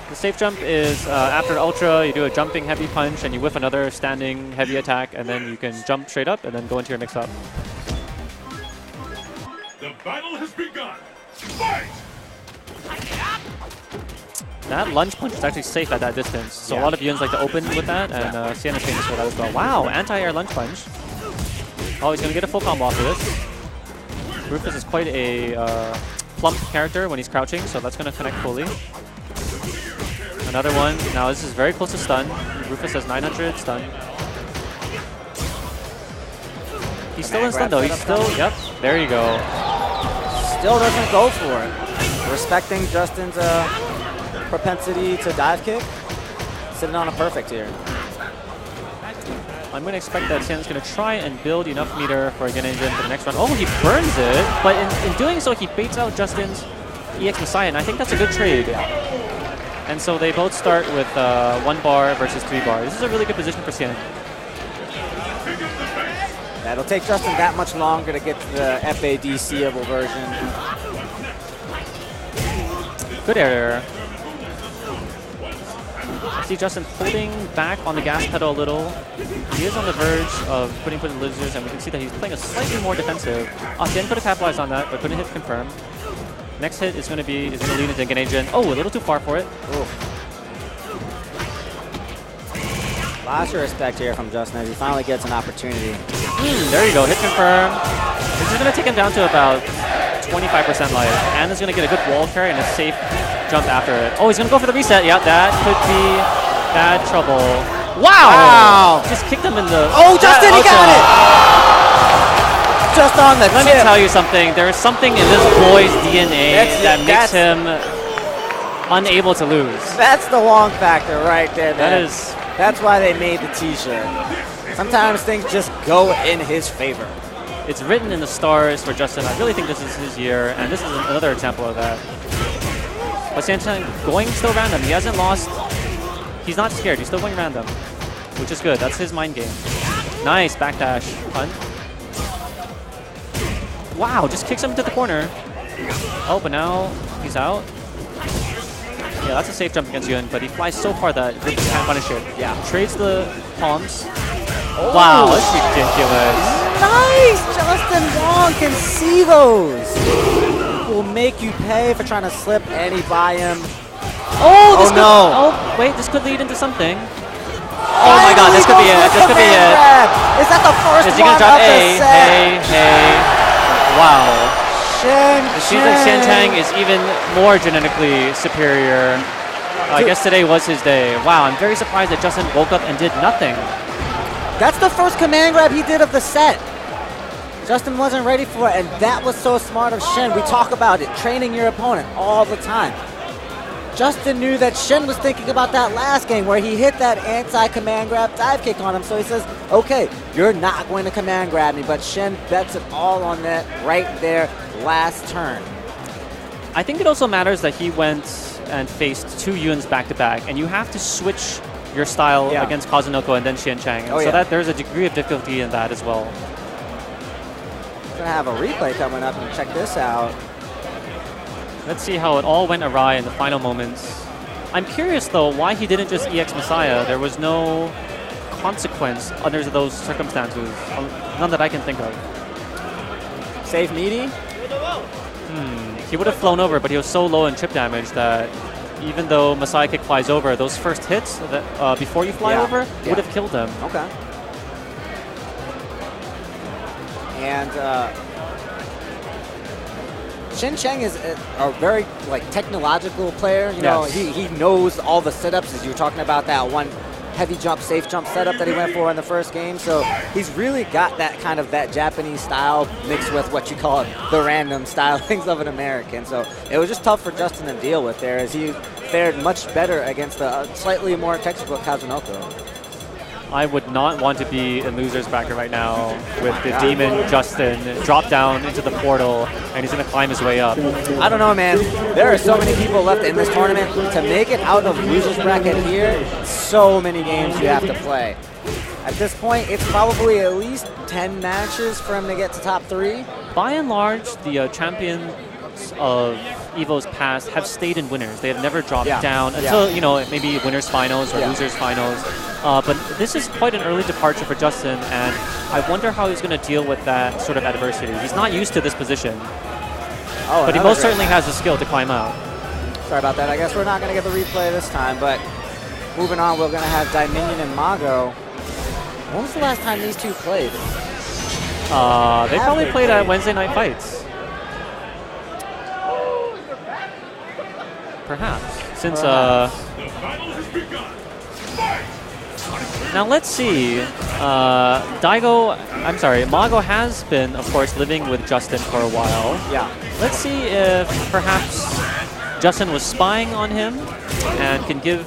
Speaker 4: The safe jump is after Ultra, you do a jumping heavy punch and you whiff another standing heavy attack, and then you can jump straight up and then go into your mix-up.
Speaker 3: The battle has begun. Fight!
Speaker 4: That lunge punch is actually safe at that distance, so a lot of Yuns like to open with that, and Xian is famous for that as well. Wow, anti-air lunge punch. Oh, he's going to get a full combo after this. Rufus is quite a plump character when he's crouching, so that's going to connect fully. Another one. Now this is very close to stun. Rufus has 900 stun. He's still in stun though. He's still, yep, there you go.
Speaker 1: Still doesn't go for it. Respecting Justin's propensity to dive kick. sitting on a perfect here.
Speaker 4: I'm going to expect that Xian's going to try and build enough meter for a Gen Engine for the next round. Oh, he burns it, but in doing so, he baits out Justin's EX Messiah, and I think that's a good trade. And so they both start with 1 bar versus 3 bar. This is a really good position for Xian.
Speaker 1: Yeah, it'll take Justin that much longer to get to the FAD-seeable version.
Speaker 4: Good air. I see Justin holding back on the gas pedal a little. He is on the verge of putting foot in losers, and we can see that he's playing a slightly more defensive. Xian could have capitalized on that, but couldn't hit confirm. Next hit is going to lead into Gen Engine. Oh, a little too far for it.
Speaker 1: Lots of respect here from Justin as he finally gets an opportunity.
Speaker 4: There you go, hit confirm. This is going to take him down to about 25% life, and is going to get a good wall carry and a safe jump after it. Oh, he's going to go for the reset. Yeah, that could be bad trouble. Wow! Just kicked him in the...
Speaker 1: Oh, Justin, he got it! Just on the
Speaker 4: Let me tell you something. There is something in this boy's DNA that makes him unable to lose.
Speaker 1: That's the Wong factor right there, man.
Speaker 4: That is...
Speaker 1: That's why they made the t-shirt. Sometimes things just go in his favor.
Speaker 4: It's written in the stars for Justin. I really think this is his year, and this is another example of that. But Xian going still random. He hasn't lost. He's not scared. He's still going random, which is good. That's his mind game. Nice backdash. Fun. Wow, just kicks him into the corner. Oh, but now he's out. Yeah, that's a safe jump against Yun, but he flies so far that Rip can't punish it.
Speaker 1: Yeah.
Speaker 4: Trades the palms. Oh. Wow, that's ridiculous.
Speaker 1: Nice! Justin Wong can see those. Will make you pay for trying to slip any by him.
Speaker 4: Oh, this
Speaker 1: no.
Speaker 4: Oh, wait, this could lead into something. Oh my god, this could be it. This could be it.
Speaker 1: Is that the first
Speaker 4: Is he gonna drop A? Hey. Wow. It seems like Xian is even more genetically superior. I guess today was his day. Wow, I'm very surprised that Justin woke up and did nothing.
Speaker 1: That's the first command grab he did of the set. Justin wasn't ready for it, and that was so smart of Shen. We talk about it, training your opponent all the time. Justin knew that Shen was thinking about that last game where he hit that anti-command grab dive kick on him, so he says, okay, you're not going to command grab me, but Shen bets it all on that right there last turn.
Speaker 4: I think it also matters that he went and faced 2 Yuns back-to-back, and you have to switch your style against Kazunoko and then Xian Chang. And so that there's a degree of difficulty in that as well.
Speaker 1: We're going to have a replay coming up, and check this out.
Speaker 4: Let's see how it all went awry in the final moments. I'm curious, though, why he didn't just EX Messiah. There was no consequence under those circumstances. None that I can think of.
Speaker 1: Save meaty?
Speaker 4: He would have flown over, but he was so low in chip damage that even though Messiah Kick flies over, those first hits that before you fly over would have killed him.
Speaker 1: Okay. And Shen Chang is a very technological player. You know, he knows all the setups, as you were talking about that one heavy jump, safe jump setup that he went for in the first game. So he's really got that kind of that Japanese style mixed with what you call the random stylings of an American. So it was just tough for Justin to deal with there, as he fared much better against a slightly more textbook Kazunoko.
Speaker 4: I would not want to be in loser's bracket right now with the demon Justin drop down into the portal, and he's going to climb his way up.
Speaker 1: I don't know, man. There are so many people left in this tournament. To make it out of loser's bracket here, so many games you have to play. At this point, it's probably at least 10 matches for him to get to top 3.
Speaker 4: By and large, the champions of Evo's past have stayed in winners. They have never dropped down until, you know, maybe winners finals or losers finals. But this is quite an early departure for Justin, and I wonder how he's going to deal with that sort of adversity. He's not used to this position, but he most certainly has the skill to climb out.
Speaker 1: Sorry about that. I guess we're not going to get the replay this time, but moving on, we're going to have Dominion and Mago. When was the last time these two played?
Speaker 4: They probably played at Wednesday Night Fights. Perhaps. Since, now let's see. Mago has been, of course, living with Justin for a while.
Speaker 1: Yeah.
Speaker 4: Let's see if perhaps Justin was spying on him and can gave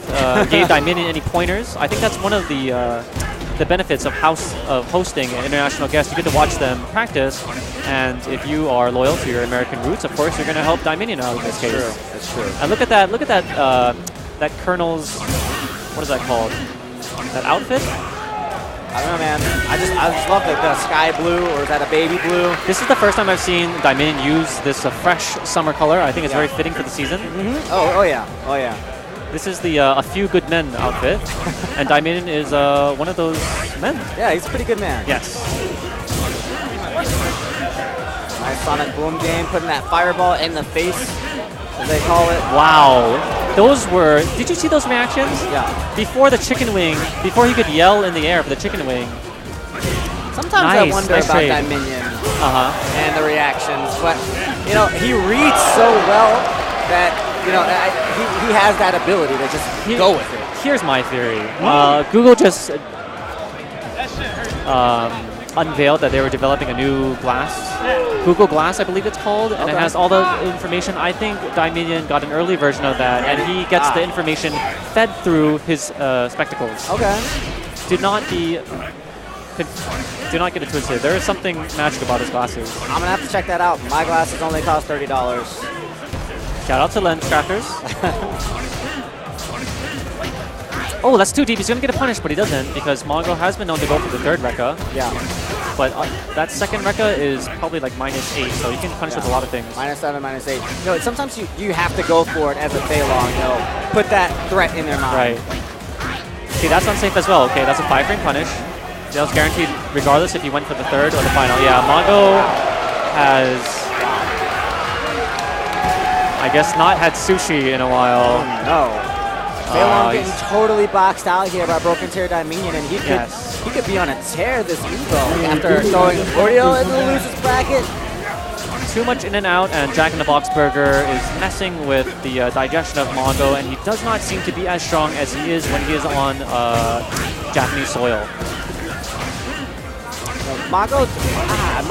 Speaker 4: Dominion any pointers. I think that's one of the benefits of hosting an international guest. You get to watch them practice, and if you are loyal to your American roots, of course, you're going to help Dominion out in this case.
Speaker 1: That's true.
Speaker 4: And look at that Colonel's, what is that called? That outfit?
Speaker 1: I don't know, man. I just love the sky blue, or is that a baby blue?
Speaker 4: This is the first time I've seen Dominion use this fresh summer color. I think it's very fitting for the season.
Speaker 1: Oh yeah.
Speaker 4: This is the A Few Good Men outfit, and Dominion is one of those men.
Speaker 1: Yeah, he's a pretty good man.
Speaker 4: Yes.
Speaker 1: Nice Sonic Boom game, putting that fireball in the face, as they call it.
Speaker 4: Wow. Those were, did you see those reactions?
Speaker 1: Yeah.
Speaker 4: Before the chicken wing, before he could yell in the air for the chicken wing.
Speaker 1: Sometimes I wonder about
Speaker 4: trade.
Speaker 1: Dominion and the reactions, but you know, he reads so well that he has that ability to just go with it.
Speaker 4: Here's my theory. Google just unveiled that they were developing a new glass, Google Glass, I believe it's called, and it has all the information. I think Dominion got an early version of that, and he gets the information fed through his spectacles.
Speaker 1: Okay.
Speaker 4: Do not get it twisted. There is something magic about his glasses.
Speaker 1: I'm gonna have to check that out. My glasses only cost $30.
Speaker 4: Shout out to Lens Crafters. Oh, that's too deep. He's going to get a punish, but he doesn't, because Mongo has been known to go for the third Rekka.
Speaker 1: Yeah.
Speaker 4: But that second Rekka is probably like -8, so you can punish with a lot of things.
Speaker 1: -7, -8. Sometimes you have to go for it as a Feilong. Put that threat in their mind.
Speaker 4: Right. See, that's unsafe as well. Okay, that's a 5-frame punish. That was guaranteed regardless if you went for the third or the final. Yeah, Mongo has, I guess, not had sushi in a while.
Speaker 1: Oh, no. Feilong getting totally boxed out here by Broken Tear Dominion, and he could be on a tear this Evo after throwing Oreo in the losers bracket.
Speaker 4: Too much in and out, and Jack in the Box Burger is messing with the digestion of Mongo, and he does not seem to be as strong as he is when he is on Japanese soil.
Speaker 1: Mongo,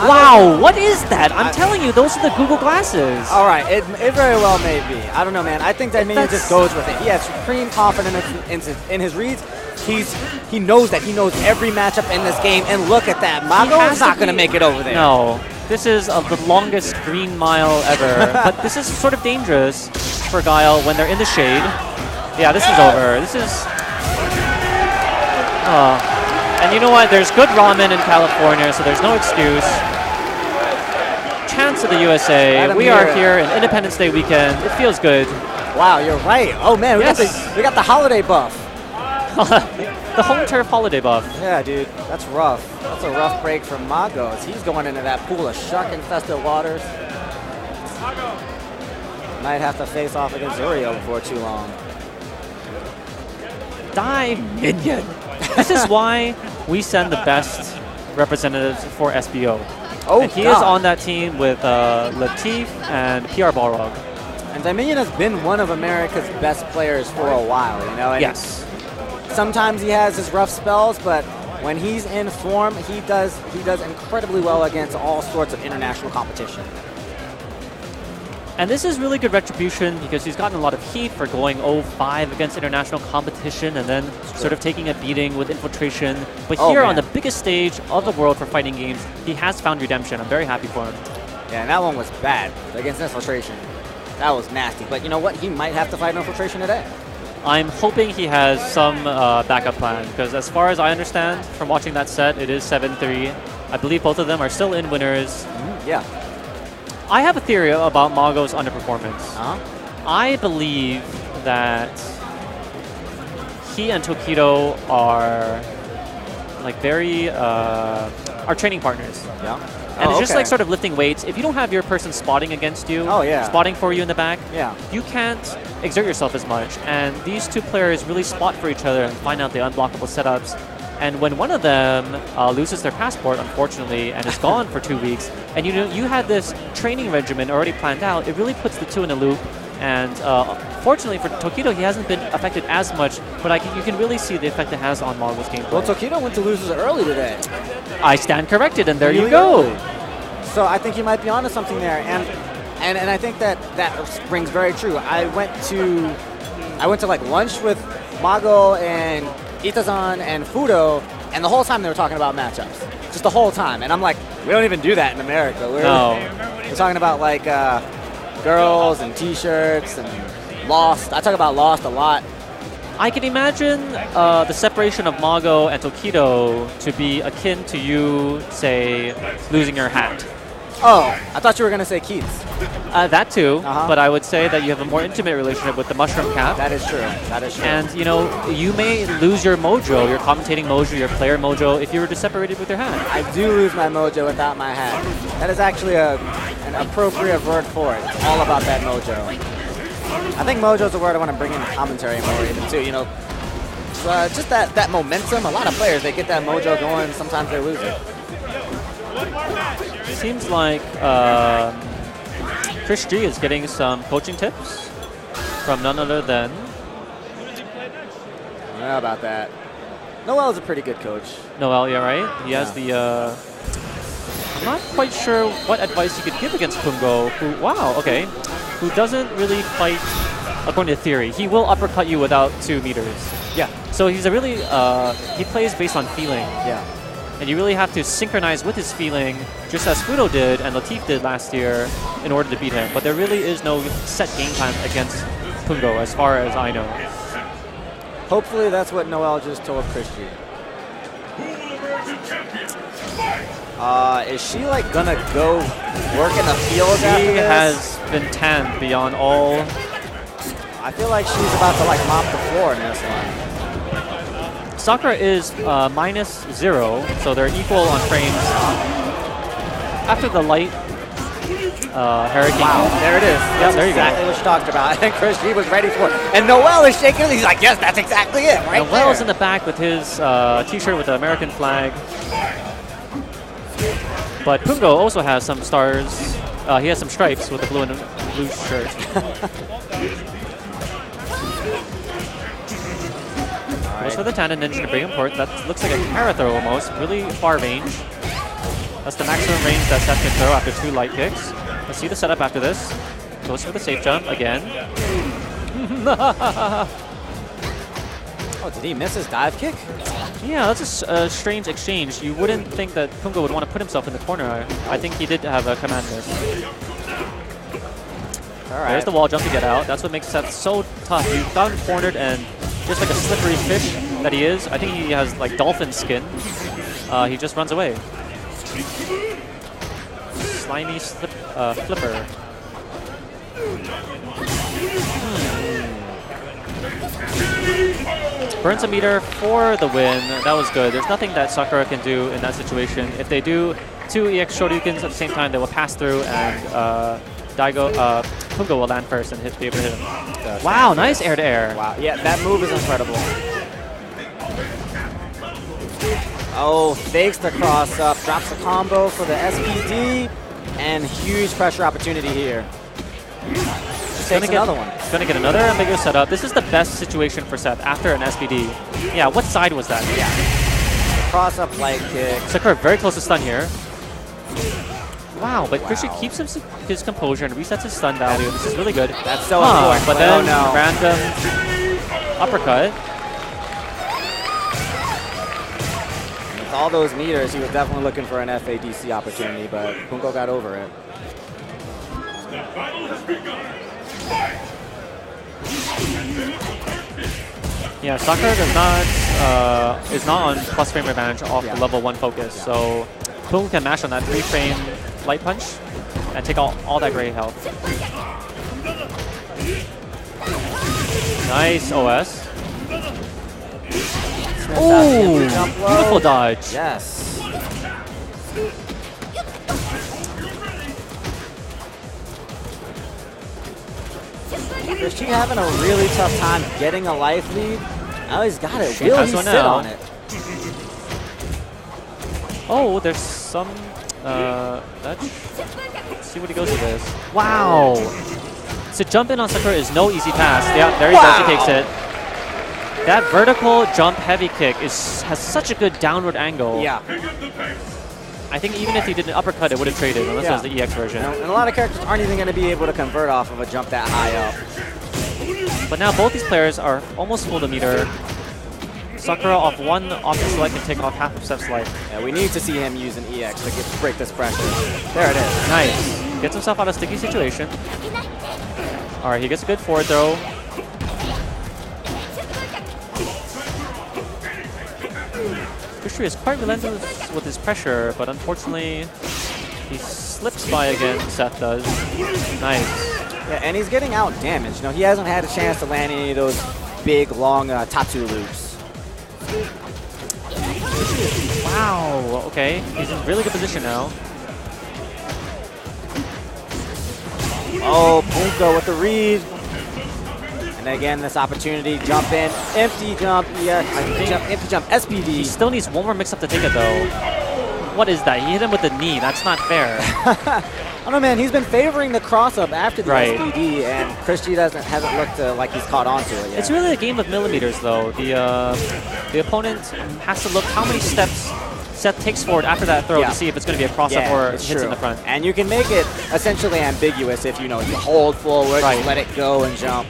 Speaker 4: wow, what is that? I'm telling you, those are the Google glasses.
Speaker 1: All right, it very well may be. I don't know, man. I think Dominion just goes with it. He has supreme confidence in his reads. He knows that. He knows every matchup in this game, and look at that. Mongo is not going to make it over there.
Speaker 4: No. This is the longest green mile ever, but this is sort of dangerous for Guile when they're in the shade. Yeah, this is over. This is... And you know what? There's good ramen in California, so there's no excuse. Chance of the USA. We are here in Independence Day weekend. It feels good.
Speaker 1: Wow, you're right. Oh, man, we got the holiday buff.
Speaker 4: The home turf holiday buff.
Speaker 1: Yeah, dude, that's rough. That's a rough break from Mago. He's going into that pool of shark-infested waters. Might have to face off against Uriel before too long.
Speaker 4: Dominion. This is why we send the best representatives for SBO.
Speaker 1: Oh,
Speaker 4: and he is on that team with Latif and PR Balrog.
Speaker 1: And Dominion has been one of America's best players for a while, And
Speaker 4: yes.
Speaker 1: Sometimes he has his rough spells, but when he's in form, he does incredibly well against all sorts of international competition.
Speaker 4: And this is really good retribution because he's gotten a lot of heat for going 0-5 against international competition and then sort of taking a beating with infiltration. But here on the biggest stage of the world for fighting games, he has found redemption. I'm very happy for him.
Speaker 1: Yeah, and that one was bad against infiltration. That was nasty. But you know what? He might have to fight infiltration today.
Speaker 4: I'm hoping he has some backup plan because as far as I understand from watching that set, it is 7-3. I believe both of them are still in winners.
Speaker 1: Yeah.
Speaker 4: I have a theory about Mongo's underperformance. I believe that he and Tokido are like very are training partners.
Speaker 1: Yeah.
Speaker 4: And it's just like sort of lifting weights. If you don't have your person spotting against you, spotting for you in the back, you can't exert yourself as much. And these two players really spot for each other and find out the unblockable setups. And when one of them loses their passport, unfortunately, and is gone for 2 weeks, and you had this training regimen already planned out, it really puts the two in a loop. And fortunately for Tokido, he hasn't been affected as much, but you can really see the effect it has on Mongo's gameplay.
Speaker 1: Well, Tokido went to losers early today.
Speaker 4: I stand corrected, and there you go.
Speaker 1: So I think he might be onto something there. And And I think that rings very true. I went to like lunch with Mago and Itazan and Fudo, and the whole time they were talking about matchups. Just the whole time. And I'm like, we don't even do that in America. We're talking about like girls and t-shirts and Lost. I talk about Lost a lot.
Speaker 4: I can imagine the separation of Mago and Tokido to be akin to you, say, losing your hat.
Speaker 1: Oh, I thought you were going to say Keats.
Speaker 4: That too, but I would say that you have a more intimate relationship with the Mushroom Cap.
Speaker 1: That is true. That is true.
Speaker 4: And, you know, you may lose your mojo, your commentating mojo, your player mojo, if you were to separate it with your hat.
Speaker 1: I do lose my mojo without my hat. That is actually an appropriate word for it. It's all about that mojo. I think mojo is a word I want to bring in commentary more even too. You know, just that momentum. A lot of players, they get that mojo going. Sometimes they lose it.
Speaker 4: Seems like Chris G is getting some coaching tips from none other than...
Speaker 1: I don't know about that. Noel is a pretty good coach.
Speaker 4: Noel, yeah, right? He has the... I'm not quite sure what advice he could give against Pungo, who doesn't really fight according to theory. He will uppercut you without 2 meters.
Speaker 1: Yeah.
Speaker 4: So he's a really... he plays based on feeling.
Speaker 1: Yeah.
Speaker 4: And you really have to synchronize with his feeling, just as Fudo did and Latif did last year, in order to beat him. But there really is no set game plan against Pungo, as far as I know.
Speaker 1: Hopefully that's what Noel just told Chris G. Is she like gonna go work in the field after this?
Speaker 4: She has been tanned beyond all.
Speaker 1: I feel like she's about to like mop the floor in this one.
Speaker 4: Sakura is -0, so they're equal on frames. After the light hurricane.
Speaker 1: Wow, there it is.
Speaker 4: Yeah, there you
Speaker 1: exactly
Speaker 4: go.
Speaker 1: what she talked about. And Chris G was ready for it. And Noel is shaking. He's like, yes, that's exactly it. Right
Speaker 4: Noel's
Speaker 1: there.
Speaker 4: in the back with his t-shirt with the American flag. But Pungo also has some stars. He has some stripes with the blue and blue shirt. Goes for the Tandem Ninja to bring him forward. That looks like a Kara throw almost. Really far range. That's the maximum range that Seth can throw after 2 light kicks. Let's see the setup after this. Goes for the safe jump again.
Speaker 1: Oh, did he miss his dive kick?
Speaker 4: Yeah, that's a strange exchange. You wouldn't think that Pungo would want to put himself in the corner. I think he did have a command miss.
Speaker 1: All right.
Speaker 4: There's the wall jump to get out. That's what makes Seth so tough. You've gotten cornered and just like a slippery fish that he is. I think he has like dolphin skin. He just runs away. Slimy flipper. Burns a meter for the win. That was good. There's nothing that Sakura can do in that situation. If they do 2 EX Shoryukens at the same time, they will pass through and Pungo will land first and be able to hit him. Wow, nice air-to-air.
Speaker 1: Wow, yeah, that move is incredible. Oh, fakes the cross up, drops the combo for the SPD, and huge pressure opportunity here. Takes another one.
Speaker 4: He's going to get another ambiguous setup. This is the best situation for Seth after an SPD. Yeah, what side was that?
Speaker 1: Yeah. Cross up light kick.
Speaker 4: Sakura very close to stun here. Wow, but Christian keeps his composure and resets his stun value. This is really good.
Speaker 1: That's so important.
Speaker 4: But then
Speaker 1: no.
Speaker 4: random uppercut.
Speaker 1: With all those meters, he was definitely looking for an FADC opportunity, but Pungo got over it.
Speaker 4: Yeah, Sakura is not on plus frame advantage off the level 1 focus, so Pungo can mash on that 3-frame light punch and take all that gray health. Nice OS. Ooh, beautiful dodge.
Speaker 1: Yes. Is she having a really tough time getting a life lead? Oh, he's got it. Will he sit on it?
Speaker 4: Oh, there's some... let's see what he goes with this. Wow! To jump in on Sakura is no easy task. Yeah, there he goes. He takes it. That vertical jump heavy kick has such a good downward angle.
Speaker 1: Yeah.
Speaker 4: I think even if he did an uppercut, it would have traded, unless it was the EX version.
Speaker 1: And a lot of characters aren't even going to be able to convert off of a jump that high up.
Speaker 4: But now both these players are almost full to meter. Sakura off one option select can take off half of Seth's life.
Speaker 1: Yeah, we need to see him use an EX to break this pressure. There it is.
Speaker 4: Nice. Gets himself out of a sticky situation. All right, he gets a good forward throw. Kushri is quite relentless with his pressure, but unfortunately, he slips by again, Seth does. Nice.
Speaker 1: Yeah, and he's getting out damaged. You know, he hasn't had a chance to land any of those big, long Tatsu loops.
Speaker 4: Wow, okay. He's in really good position now.
Speaker 1: Oh, Bunko with the read. And again, this opportunity, jump in, empty jump, empty jump, SPD.
Speaker 4: He still needs one more mix-up to take it, though. What is that? He hit him with the knee. That's not fair.
Speaker 1: I don't know, man. He's been favoring the cross-up after the SPD, and Christie hasn't looked like he's caught on to it yet.
Speaker 4: It's really a game of millimeters, though. The opponent has to look how many steps Seth takes forward after that throw to see if it's going to be a cross-up or hits in the front.
Speaker 1: And you can make it essentially ambiguous if you hold forward, just let it go and jump.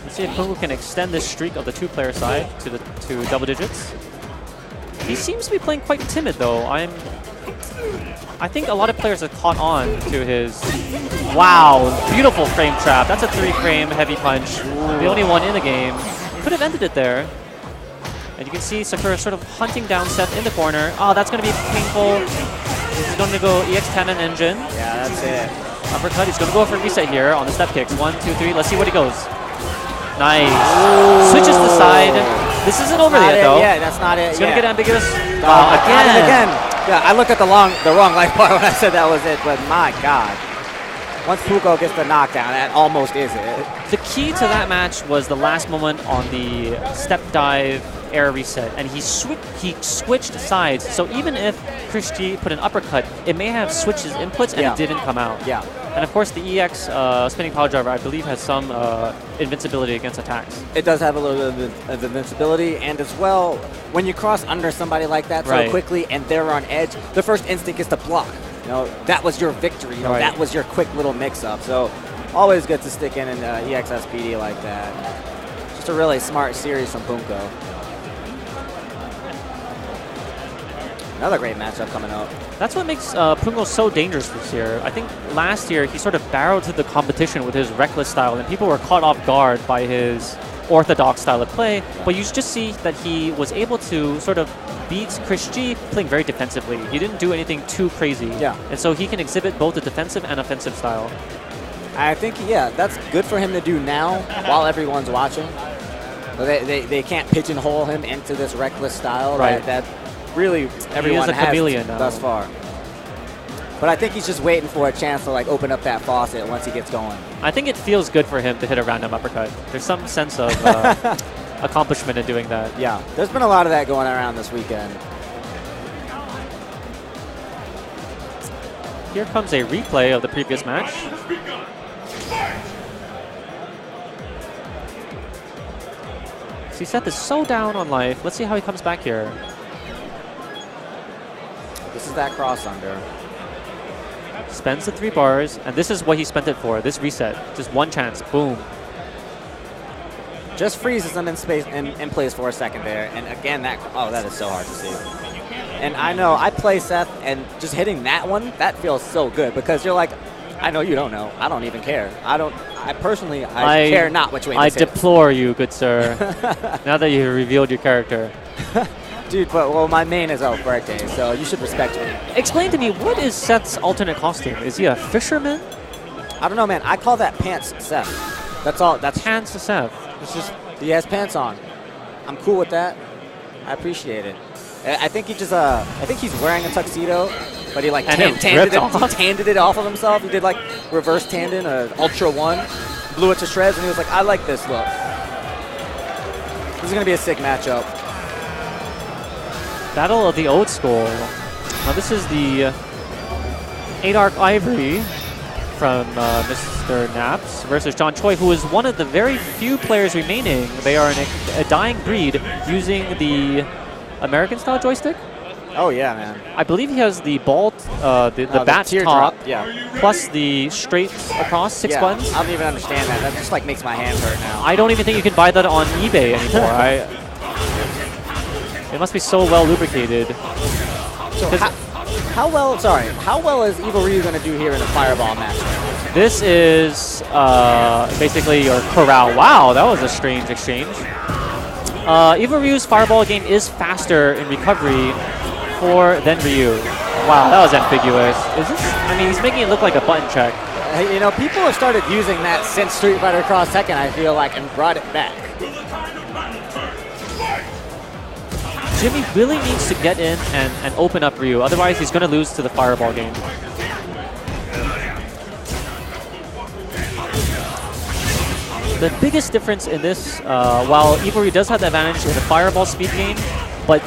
Speaker 4: Let's see if Pungu can extend this streak of the two-player side to double digits. He seems to be playing quite timid, though. I think a lot of players have caught on to his... Wow, beautiful frame trap. That's a 3-frame heavy punch. The only one in the game. Could have ended it there. And you can see Sakura sort of hunting down Seth in the corner. Oh, that's going to be painful. He's going to go EX10 and engine.
Speaker 1: Yeah, that's it.
Speaker 4: Uppercut. He's going to go for a reset here on the step kicks. 1, 2, 3. Let's see what he goes. Nice. Ooh. Switches the side. This isn't over yet, though.
Speaker 1: Yeah, that's not it.
Speaker 4: It's going to get ambiguous.
Speaker 1: Again. Yeah, I looked at the wrong life bar when I said that was it, but my God. Once Puko gets the knockdown, that almost is it.
Speaker 4: The key to that match was the last moment on the step dive air reset, and he switched sides. So even if Christie put an uppercut, it may have switched his inputs and it didn't come out.
Speaker 1: Yeah.
Speaker 4: And of course, the EX spinning power driver, I believe, has some invincibility against attacks.
Speaker 1: It does have a little bit of invincibility, and as well, when you cross under somebody like that so quickly and they're on edge, the first instinct is to block. That was your victory. That was your quick little mix-up. So always good to stick in an EX SPD like that. Just a really smart series from Punko. Another great matchup coming up.
Speaker 4: That's what makes Pungo so dangerous this year. I think last year he sort of barreled to the competition with his reckless style, and people were caught off guard by his orthodox style of play. But you just see that he was able to sort of beat Chris G playing very defensively. He didn't do anything too crazy. Yeah. And so he can exhibit both the defensive and offensive style.
Speaker 1: I think, that's good for him to do now while everyone's watching. They can't pigeonhole him into this reckless style that really everyone has thus far. But I think he's just waiting for a chance to open up that faucet once he gets going.
Speaker 4: I think it feels good for him to hit a random uppercut. There's some sense of accomplishment in doing that.
Speaker 1: Yeah, there's been a lot of that going around this weekend.
Speaker 4: Here comes a replay of the previous match. See, Seth is so down on life. Let's see how he comes back here.
Speaker 1: This is that cross under.
Speaker 4: Spends the 3 bars, and this is what he spent it for. This reset, just one chance, boom.
Speaker 1: Just freezes them in space in place for a second there, and again that is so hard to see. And I know I play Seth, and just hitting that one, that feels so good because you're like, I know you don't know, I don't even care. I personally care not which way.
Speaker 4: I deplore you, good sir. Now that you revealed your character.
Speaker 1: Dude, my main is Alberto, so you should respect me.
Speaker 4: Explain to me, what is Seth's alternate costume? Is he a fisherman?
Speaker 1: I don't know, man. I call that pants Seth. That's all. That's
Speaker 4: pants Seth.
Speaker 1: It's just he has pants on. I'm cool with that. I appreciate it. I think he's wearing a tuxedo, but he tanded it off of himself. He did reverse tandem, Ultra 1, blew it to shreds, and he was like, I like this look. This is gonna be a sick matchup.
Speaker 4: Battle of the Old School. Now this is the 8-arc Ivory from Mr. Naps versus John Choi, who is one of the very few players remaining. They are a dying breed using the American-style joystick.
Speaker 1: Oh, yeah, man.
Speaker 4: I believe he has the ball, the bat
Speaker 1: teardrop,
Speaker 4: top,
Speaker 1: yeah.
Speaker 4: plus the straight across 6 buttons.
Speaker 1: I don't even understand that. That just like makes my hand hurt now.
Speaker 4: I don't even think you can buy that on eBay anymore. It must be so well lubricated.
Speaker 1: So how well is Evil Ryu going to do here in a Fireball match?
Speaker 4: This is basically your corral. Wow, that was a strange exchange. Evil Ryu's Fireball game is faster in recovery than Ryu. Wow, that was ambiguous. Is this? I mean, he's making it look like a button check.
Speaker 1: You know, people have started using that since Street Fighter Cross Tekken, I feel like, and brought it back.
Speaker 4: Jimmy really needs to get in and open up Ryu. Otherwise, he's going to lose to the Fireball game. The biggest difference in this, while Evil Ryu does have the advantage in the Fireball speed game, but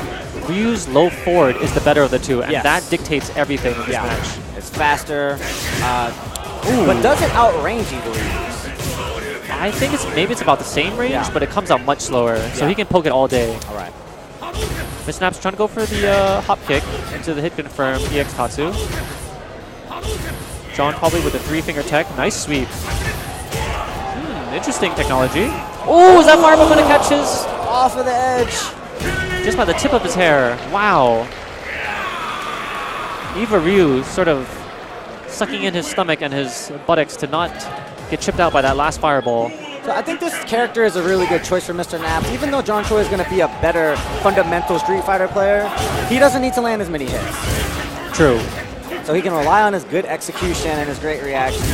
Speaker 4: Ryu's low forward is the better of the two, and that dictates everything in this match.
Speaker 1: It's faster, but does it outrange Evil Ryu's?
Speaker 4: I think maybe it's about the same range, but it comes out much slower, so he can poke it all day.
Speaker 1: All right.
Speaker 4: Mr. Snap's trying to go for the hop kick into the hit confirm EX Tatsu. John probably with the 3-finger tech. Nice sweep. Interesting technology. Oh, is that Fireball going to catch his?
Speaker 1: Off of the edge.
Speaker 4: Just by the tip of his hair. Wow. Eva Ryu sort of sucking in his stomach and his buttocks to not get chipped out by that last Fireball.
Speaker 1: So I think this character is a really good choice for Mr. Naps. Even though John Choi is going to be a better fundamental Street Fighter player, he doesn't need to land as many hits.
Speaker 4: True.
Speaker 1: So he can rely on his good execution and his great reaction.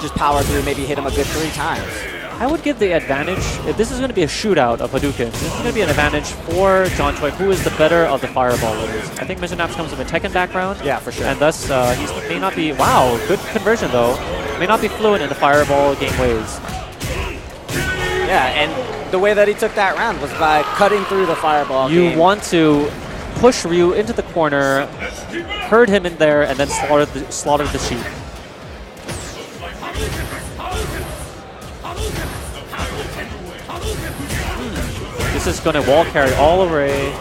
Speaker 1: Just power through, maybe hit him a good 3 times.
Speaker 4: I would give the advantage, if this is going to be a shootout of Hadouken, this is going to be an advantage for John Choi, who is the better of the Fireballers. I think Mr. Naps comes from a Tekken background.
Speaker 1: Yeah, for sure.
Speaker 4: And thus, he may not be, wow, good conversion though, may not be fluent in the Fireball game ways.
Speaker 1: Yeah, and the way that he took that round was by cutting through the Fireball
Speaker 4: You
Speaker 1: game.
Speaker 4: want to push Ryu into the corner, herd him in there, and then slaughter the sheep. This is going to wall carry all over a...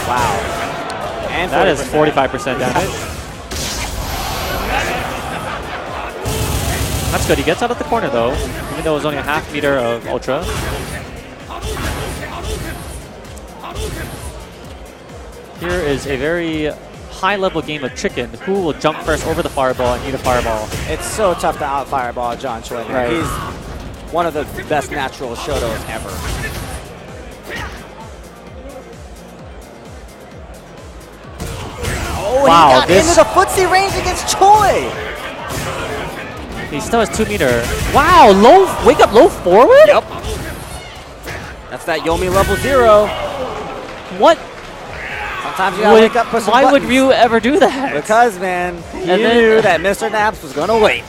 Speaker 1: Wow. And
Speaker 4: that is 45% damage. That's good. He gets out of the corner, though, even though it was only a half meter of Ultra. Here is a very high-level game of chicken. Who will jump first over the Fireball and eat a Fireball?
Speaker 1: It's so tough to out-Fireball John Choi.
Speaker 4: Right.
Speaker 1: He's one of the best natural Shotos ever. Oh,
Speaker 4: wow,
Speaker 1: he got into the footsie range against Choi!
Speaker 4: He still has 2 meter. Wow, wake up low forward?
Speaker 1: Yep. That's that Yomi level 0.
Speaker 4: What?
Speaker 1: Sometimes you gotta wake up, push some
Speaker 4: Why
Speaker 1: buttons.
Speaker 4: would Ryu ever do that?
Speaker 1: Because, man, he knew that Mr. Naps was gonna wait.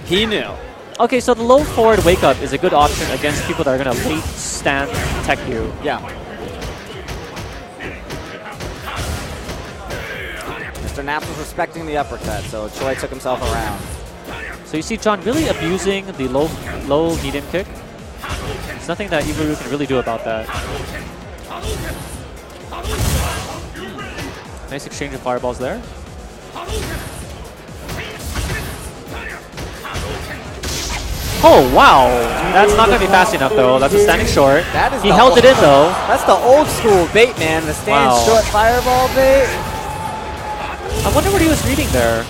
Speaker 1: He knew.
Speaker 4: Okay, so the low forward wake up is a good option against people that are gonna late stand tech you.
Speaker 1: Yeah. Mr. Naps was respecting the uppercut, so Choi took himself around.
Speaker 4: So you see John really abusing the low medium kick. There's nothing that Evil Ryu can really do about that. Nice exchange of fireballs there. Oh, wow. That's not going to be fast enough, though. That's a standing short. He held it in, though.
Speaker 1: That's the old school bait, man. The stand short fireball bait.
Speaker 4: I wonder what he was reading there.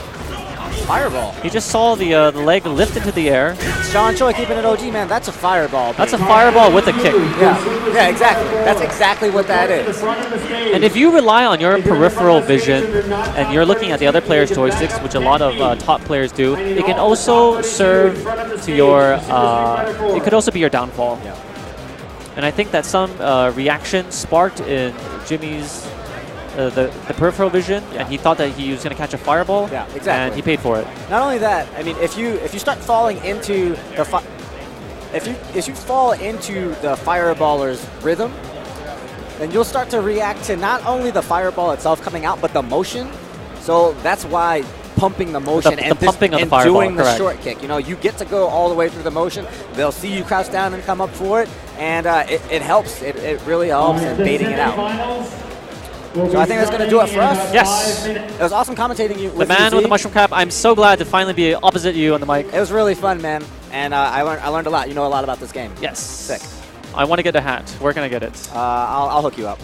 Speaker 1: Fireball.
Speaker 4: He just saw the leg lift into the air.
Speaker 1: John Choi keeping it OG, man. That's a fireball bait.
Speaker 4: That's a fireball with a kick.
Speaker 1: Yeah, exactly. That's exactly what that is.
Speaker 4: And if you rely on your peripheral vision and you're looking at the other player's joysticks, which a lot of top players do, it can also serve to your, it could also be your downfall.
Speaker 1: Yeah.
Speaker 4: And I think that some reaction sparked in Jimmy's the peripheral vision, and he thought that he was going to catch a fireball, and he paid for it.
Speaker 1: Not only that, I mean, if you start falling into the if you fall into the fireballer's rhythm, then you'll start to react to not only the fireball itself coming out, but the motion. So that's why pumping the motion
Speaker 4: The pumping of the
Speaker 1: and
Speaker 4: fireball,
Speaker 1: doing the
Speaker 4: correct.
Speaker 1: short kick. You know, you get to go all the way through the motion. They'll see you crouch down and come up for it, and it helps. It really helps in baiting it out. So I think that's going to do it for us.
Speaker 4: Yes.
Speaker 1: It was awesome commentating you.
Speaker 4: The man with the mushroom cap. I'm so glad to finally be opposite you on the mic.
Speaker 1: It was really fun, man, and I learned a lot. You know a lot about this game.
Speaker 4: Yes.
Speaker 1: Sick.
Speaker 4: I want to get a hat. Where can I get it?
Speaker 1: I'll hook you up.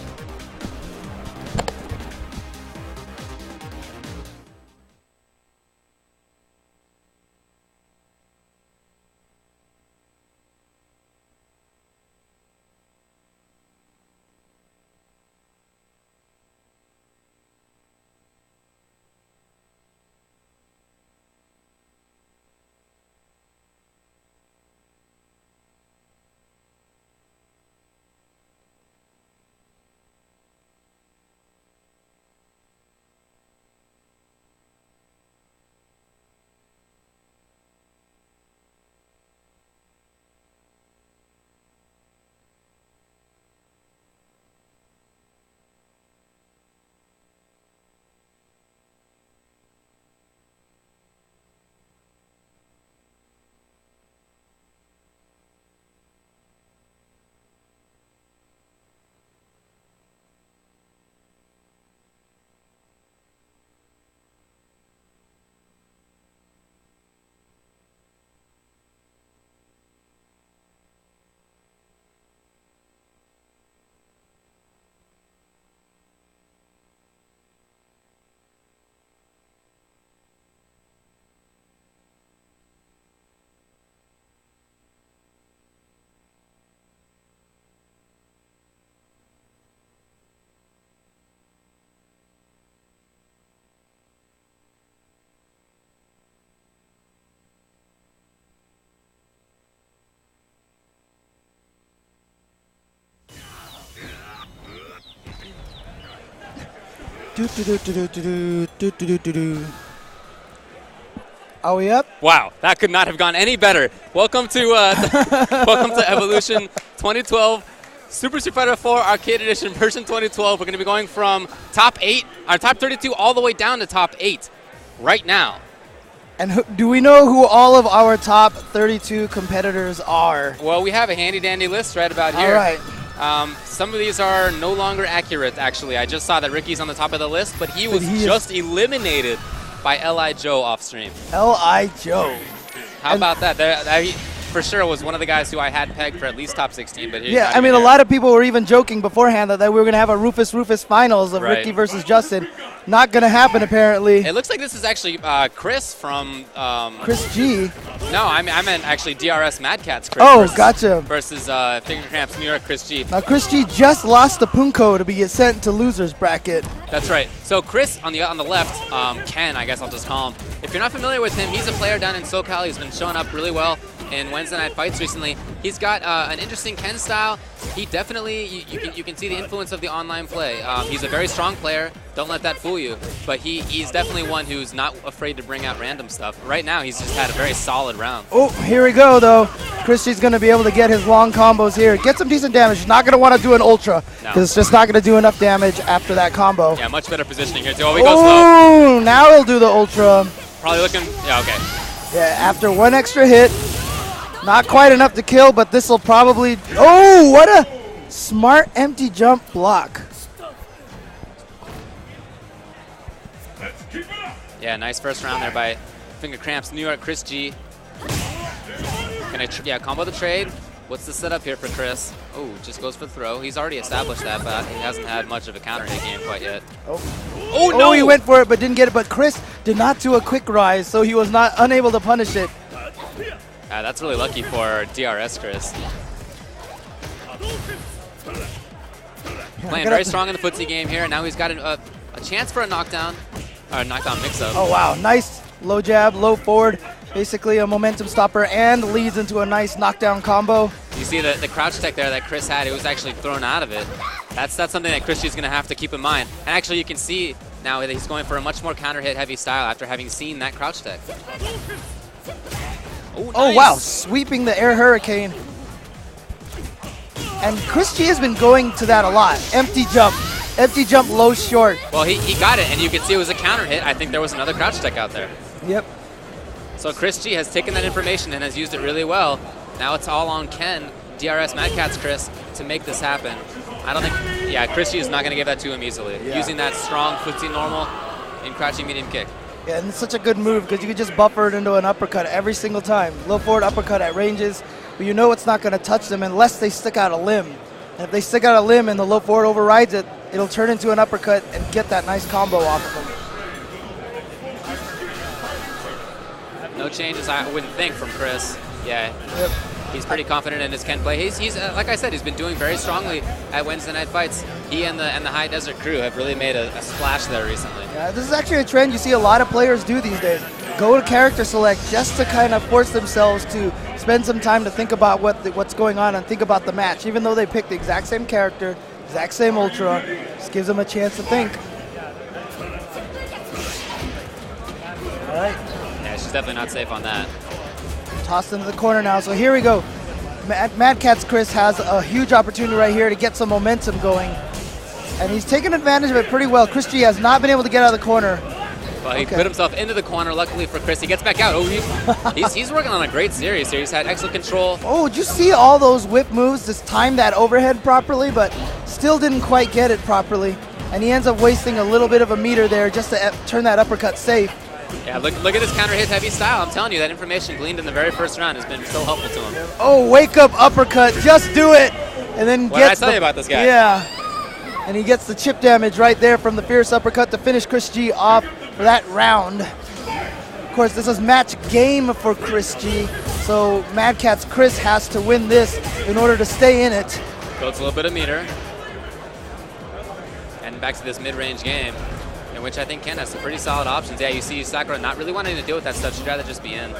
Speaker 5: Are we up?
Speaker 6: Wow, that could not have gone any better. Welcome to welcome to Evolution 2012 Super Street Fighter 4 Arcade Edition version 2012. We're going to be going from top 8, or top 32, all the way down to top 8 right now.
Speaker 5: And do we know who all of our top 32 competitors are?
Speaker 6: Well, we have a handy-dandy list right about here.
Speaker 5: All right.
Speaker 6: Some of these are no longer accurate, actually. I just saw that Ricky's on the top of the list, but he was just eliminated by L.I. Joe off stream.
Speaker 5: L.I. Joe.
Speaker 6: How about that? He for sure was one of the guys who I had pegged for at least top 16. But
Speaker 5: yeah, I mean, a lot of people were even joking beforehand that we were going to have a Rufus finals of Ricky versus Justin. Not going to happen, apparently.
Speaker 6: It looks like this is actually Chris from...
Speaker 5: Chris G.
Speaker 6: No, I meant actually DRS Mad Catz Chris.
Speaker 5: Oh, gotcha.
Speaker 6: Versus Finger Cramps New York Chris G.
Speaker 5: Now, Chris G just lost the Punko to be sent to losers bracket.
Speaker 6: That's right. So Chris on the left, Ken, I guess I'll just call him. If you're not familiar with him, he's a player down in SoCal. He's been showing up really well in Wednesday Night Fights recently. He's got an interesting Ken style. He definitely, you can see the influence of the online play. He's a very strong player. Don't let that fool you. But he's definitely one who's not afraid to bring out random stuff. Right now, he's just had a very solid round.
Speaker 5: Oh, here we go, though. Christy's going to be able to get his long combos here. Get some decent damage. He's not going to want to do an ultra because it's just not going to do enough damage after that combo.
Speaker 6: Yeah, much better positioning here, too. Oh, he goes
Speaker 5: low. Now he'll do the ultra.
Speaker 6: Probably looking, yeah, okay.
Speaker 5: Yeah, after one extra hit. Not quite enough to kill, but this will probably... Oh, what a smart empty jump block.
Speaker 6: Yeah, nice first round there by Finger Cramps New York Chris G. Gonna combo the trade. What's the setup here for Chris? Oh, just goes for the throw. He's already established that, but he hasn't had much of a counter hit game quite yet.
Speaker 5: Oh no! He went for it, but didn't get it. But Chris did not do a quick rise, so he was not unable to punish it.
Speaker 6: That's really lucky for DRS Chris. Playing very strong in the footsie game here, and now he's got a chance for a knockdown, or a knockdown mix-up.
Speaker 5: Oh wow, nice low jab, low forward, basically a momentum stopper, and leads into a nice knockdown combo.
Speaker 6: You see the crouch tech there that Chris had, it was actually thrown out of it. That's something that Chris G's going to have to keep in mind. And actually you can see now that he's going for a much more counter hit heavy style after having seen that crouch tech. Oh, nice.
Speaker 5: Oh wow, sweeping the air hurricane. And Chris G has been going to that a lot. Empty jump. Empty jump low short.
Speaker 6: Well, he got it, and you can see it was a counter hit. I think there was another crouch tech out there.
Speaker 5: Yep.
Speaker 6: So Chris G has taken that information and has used it really well. Now it's all on Ken, DRS Mad Catz Chris, to make this happen. I don't think, yeah, Chris G is not going to give that to him easily.
Speaker 5: Yeah.
Speaker 6: Using that strong footsie normal in crouching medium kick.
Speaker 5: Yeah, and it's such a good move because you can just buffer it into an uppercut every single time. Low forward uppercut at ranges, but you know it's not going to touch them unless they stick out a limb. And if they stick out a limb and the low forward overrides it, it'll turn into an uppercut and get that nice combo off of them.
Speaker 6: No changes, I wouldn't think, from Chris. Yeah.
Speaker 5: Yep.
Speaker 6: He's pretty confident in his Ken play. He's like I said, he's been doing very strongly at Wednesday Night Fights. He and the High Desert crew have really made a splash there recently.
Speaker 5: Yeah, this is actually a trend you see a lot of players do these days. Go to character select just to kind of force themselves to spend some time to think about what's going on and think about the match. Even though they pick the exact same character, exact same ultra, just gives them a chance to think. All right.
Speaker 6: Yeah, she's definitely not safe on that.
Speaker 5: Tossed into the corner now, so here we go. Mad Catz Chris has a huge opportunity right here to get some momentum going. And he's taken advantage of it pretty well. Chris G has not been able to get out of the corner.
Speaker 6: Well, he put himself into the corner, luckily for Chris. He gets back out. Oh, he's working on a great series here. He's had excellent control.
Speaker 5: Oh, did you see all those whip moves? Just timed that overhead properly, but still didn't quite get it properly. And he ends up wasting a little bit of a meter there just to turn that uppercut safe.
Speaker 6: Yeah, look at his counter hit heavy style. I'm telling you, that information gleaned in the very first round has been so helpful to him.
Speaker 5: Oh, wake up uppercut, just do it. And then
Speaker 6: What did I tell you about this guy?
Speaker 5: Yeah. And he gets the chip damage right there from the fierce uppercut to finish Chris G off for that round. Of course, this is match game for Chris G. So Mad Catz Chris has to win this in order to stay in it.
Speaker 6: Builds a little bit of meter. And back to this mid-range game, in which I think Ken has some pretty solid options. Yeah, you see Sakura not really wanting to deal with that stuff. She'd rather just be in.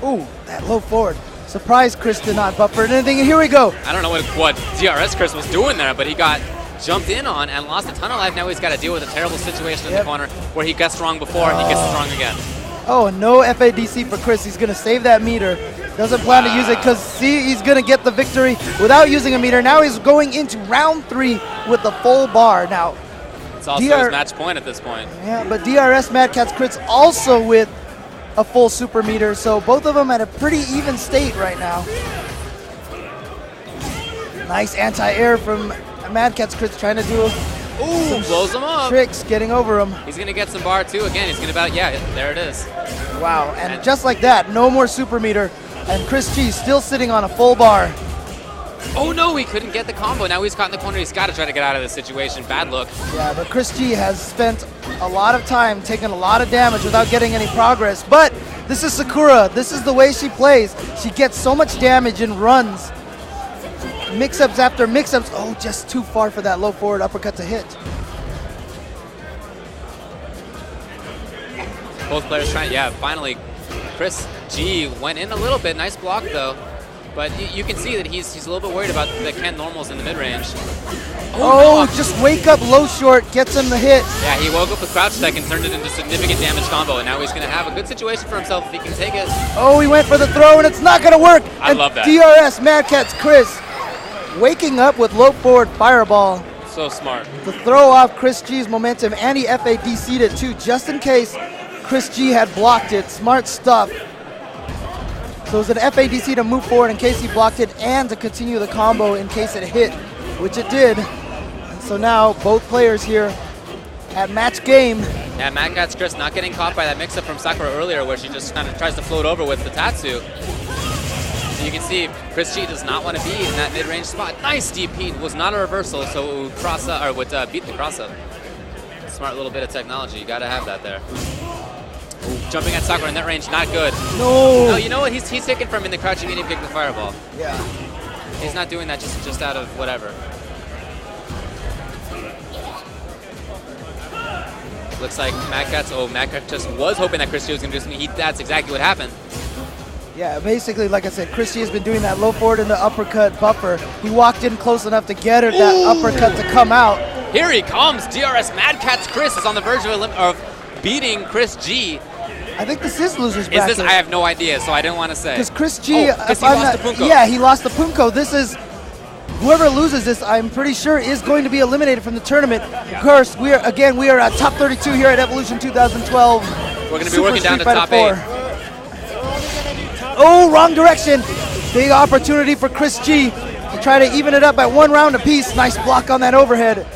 Speaker 5: Ooh, that low forward. Surprised Chris did not buffer anything, and here we go.
Speaker 6: I don't know what DRS Chris was doing there, but he got jumped in on and lost a ton of life. Now he's got to deal with a terrible situation in the corner where he gets strong before and he gets strong again.
Speaker 5: Oh, no FADC for Chris. He's going to save that meter. Doesn't plan to use it because, see, he's going to get the victory without using a meter. Now he's going into round 3 with the full bar. Now,
Speaker 6: it's also his match point at this point.
Speaker 5: Yeah, but DRS Mad Catz Chris also with a full super meter, so both of them at a pretty even state right now. Nice anti-air from Mad Catz Chris trying to do
Speaker 6: some blows him up.
Speaker 5: Tricks, getting over him.
Speaker 6: He's going to get some bar too. Again, he's going to there it is.
Speaker 5: Wow, and just like that, no more super meter, and Chris G still sitting on a full bar.
Speaker 6: Oh no, he couldn't get the combo. Now he's caught in the corner. He's got to try to get out of this situation. Bad look.
Speaker 5: Yeah, but Chris G has spent a lot of time taking a lot of damage without getting any progress. But this is Sakura. This is the way she plays. She gets so much damage and runs. Mix-ups after mix-ups. Oh, just too far for that low forward uppercut to hit.
Speaker 6: Both players trying. Yeah, finally, Chris G went in a little bit. Nice block though. But you can see that he's a little bit worried about the Ken normals in the mid-range.
Speaker 5: Oh, just wake up low short, gets him the hit.
Speaker 6: Yeah, he woke up with crouch tech and turned it into significant damage combo, and now he's going to have a good situation for himself if he can take it.
Speaker 5: Oh, he went for the throw, and it's not going to work.
Speaker 6: I love that.
Speaker 5: DRS Mad Catz Chris waking up with low forward fireball.
Speaker 6: So smart.
Speaker 5: To throw off Chris G's momentum, and he FADC'd it too, just in case Chris G had blocked it. Smart stuff. So it was an FADC to move forward in case he blocked it and to continue the combo in case it hit, which it did. And so now both players here at match game.
Speaker 6: Yeah, Mad Catz Chris not getting caught by that mix-up from Sakura earlier where she just kind of tries to float over with the Tatsu. So you can see Chris G does not want to be in that mid-range spot. Nice DP, was not a reversal, so it would, beat the cross-up. Smart little bit of technology, you got to have that there. Jumping at Sakura in that range, not good.
Speaker 5: No.
Speaker 6: No, you know what? He's taken from in the crouching medium kick the fireball.
Speaker 5: Yeah.
Speaker 6: He's not doing that just out of whatever. Looks like Mad Catz just was hoping that Chris G was going to do something. That's exactly what happened.
Speaker 5: Yeah, basically, like I said, Chris G has been doing that low forward and the uppercut buffer. He walked in close enough to get her that uppercut to come out.
Speaker 6: Here he comes. DRS Mad Catz Chris is on the verge of beating Chris G.
Speaker 5: I think this is loser's bracket.
Speaker 6: Is this? I have no idea, so I didn't want to say.
Speaker 5: Because Chris G,
Speaker 6: because he lost the Punko.
Speaker 5: Yeah, he lost the Punko. This is whoever loses this, I'm pretty sure, is going to be eliminated from the tournament. Of course, we are at top 32 here at Evolution 2012.
Speaker 6: We're going to be working down to top 8.
Speaker 5: Oh, wrong direction. Big opportunity for Chris G to try to even it up at 1 round apiece. Nice block on that overhead.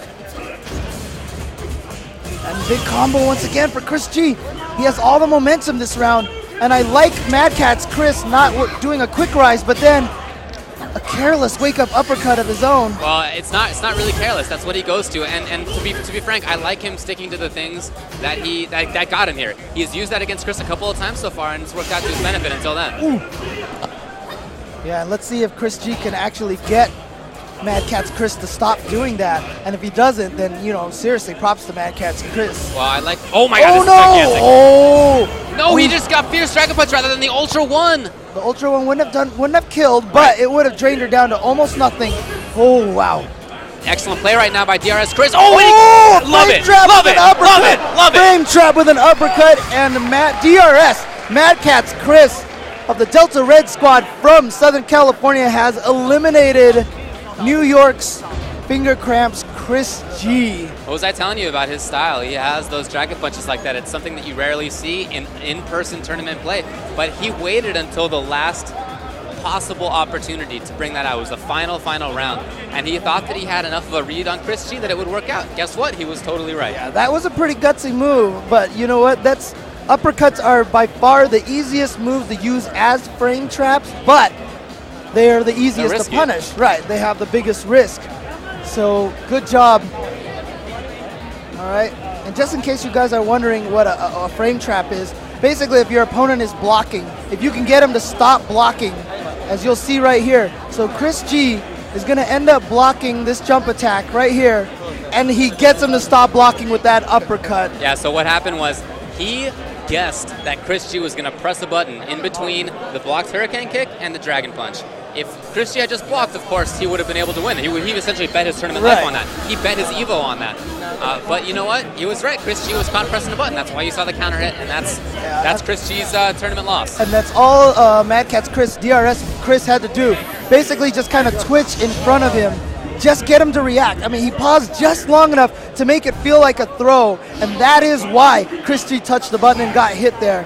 Speaker 5: And big combo once again for Chris G. He has all the momentum this round. And I like Mad Catz Chris not doing a quick rise, but then a careless wake-up uppercut of his own.
Speaker 6: Well, it's not really careless. That's what he goes to. And to be frank, I like him sticking to the things that got him here. He's used that against Chris a couple of times so far, and it's worked out to his benefit until then.
Speaker 5: Ooh. Yeah, let's see if Chris G can actually get Mad Catz Chris to stop doing that. And if he doesn't, then, you know, seriously, props to Mad Catz Chris.
Speaker 6: Well, I like... Oh my god,
Speaker 5: oh,
Speaker 6: this is gigantic.
Speaker 5: Oh!
Speaker 6: No, he just got Fierce Dragon Punch rather than the Ultra One.
Speaker 5: The Ultra One wouldn't have killed, but it would have drained her down to almost nothing. Oh, wow.
Speaker 6: Excellent play right now by DRS Chris.
Speaker 5: Love it!
Speaker 6: Love it! Love it!
Speaker 5: Frame trap with an uppercut, and DRS, Mad Catz Chris of the Delta Red Squad from Southern California has eliminated New York's Finger Cramps Chris G.
Speaker 6: What was I telling you about his style? He has those dragon punches like that. It's something that you rarely see in in-person tournament play. But he waited until the last possible opportunity to bring that out. It was the final round. And he thought that he had enough of a read on Chris G that it would work out. Guess what? He was totally right.
Speaker 5: Yeah, that was a pretty gutsy move. But you know what? Uppercuts are by far the easiest move to use as frame traps, but they are the easiest to punish. Right, they have the biggest risk. So good job. All right, and just in case you guys are wondering what a frame trap is, basically if your opponent is blocking, if you can get him to stop blocking, as you'll see right here. So Chris G is gonna end up blocking this jump attack right here, and he gets him to stop blocking with that uppercut.
Speaker 6: Yeah, so what happened was he guessed that Chris G was gonna press a button in between the blocked Hurricane Kick and the Dragon Punch. If Chris G had just blocked, of course, he would have been able to win. He essentially bet his tournament life on that. He bet his Evo on that. But you know what? He was right. Chris G was caught pressing a button. That's why you saw the counter hit, and that's Chris G's tournament loss.
Speaker 5: And that's all Mad Catz Chris, DRS Chris had to do. Basically just kind of twitch in front of him. Just get him to react. I mean, he paused just long enough to make it feel like a throw, and that is why Chris G touched the button and got hit there.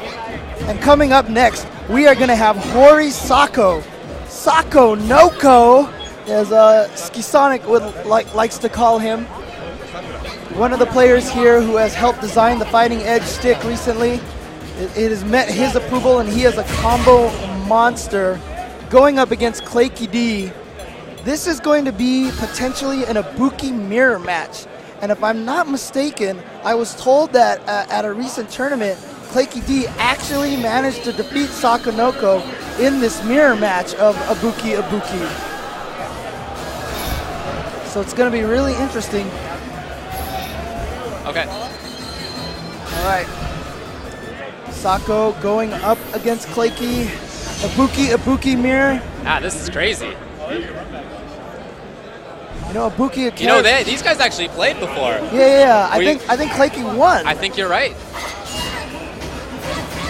Speaker 5: And coming up next, we are going to have Hori Sako. Sako Noko, as Skisonic likes to call him. One of the players here who has helped design the Fighting Edge stick recently. It has met his approval, and he is a combo monster going up against Clayky D. This is going to be potentially an Ibuki mirror match. And if I'm not mistaken, I was told that at a recent tournament, Clayky D actually managed to defeat Sakonoko in this mirror match of Ibuki. So it's going to be really interesting.
Speaker 6: Okay.
Speaker 5: All right. Sako going up against Clayky. Ibuki mirror.
Speaker 6: Ah, this is crazy.
Speaker 5: You know, Ibuki.
Speaker 6: You know, these guys actually played before.
Speaker 5: Yeah. I think Clayky won.
Speaker 6: I think you're right.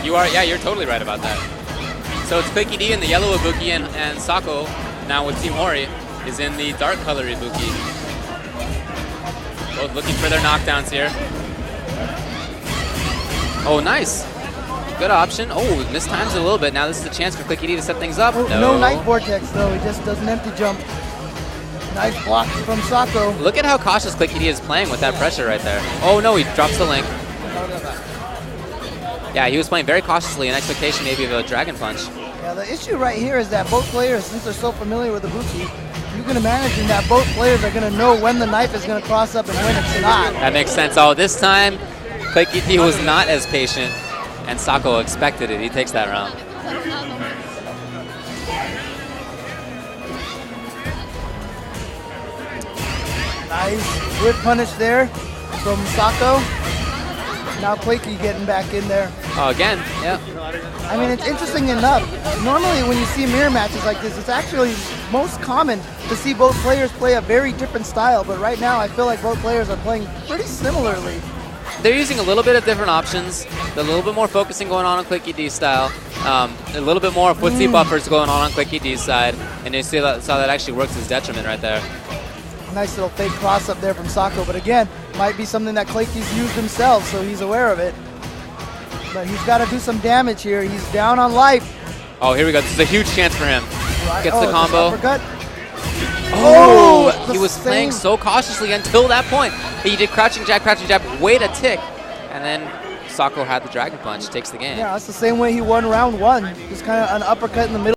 Speaker 6: You are. Yeah, you're totally right about that. So it's Clayky D in the yellow Ibuki, and Sako now with Team Hori is in the dark color Ibuki. Both looking for their knockdowns here. Oh, nice. Good option. Oh, mistimes it a little bit. Now this is a chance for Clayky D to set things up.
Speaker 5: Oh, no Night Vortex, though. He just does an empty jump. Nice block from Sako.
Speaker 6: Look at how cautious Clayky D is playing with that pressure right there. Oh, no, he drops the link. Yeah, he was playing very cautiously in expectation maybe of a Dragon Punch.
Speaker 5: Yeah, the issue right here is that both players, since they're so familiar with Ibuki, you can imagine that both players are going to know when the knife is going to cross up and when it's not.
Speaker 6: That makes sense. Oh, this time, Clayky D was not as patient, and Sako expected it. He takes that round.
Speaker 5: Nice whip punish there from Sako. Now Clayky getting back in there.
Speaker 6: Oh, again, yeah.
Speaker 5: I mean, it's interesting enough. Normally when you see mirror matches like this, it's actually most common to see both players play a very different style, but right now I feel like both players are playing pretty similarly.
Speaker 6: they're using a little bit of different options. A little bit more focusing going on Quick ED style. A little bit more footsie buffers going on Quick ED's side. And you see that, saw that actually works to his detriment right there.
Speaker 5: Nice little fake cross up there from Sako, but again, might be something that Clayke's used himself, so he's aware of it. But he's got to do some damage here. He's down on life.
Speaker 6: Oh, here we go. This is a huge chance for him. Gets the
Speaker 5: this
Speaker 6: combo.
Speaker 5: uppercut.
Speaker 6: He was playing so cautiously until that point. He did crouching jab, wait a tick, and then Sako had the Dragon Punch, takes the game.
Speaker 5: Yeah, that's the same way he won round one. Just kind of an uppercut in the middle.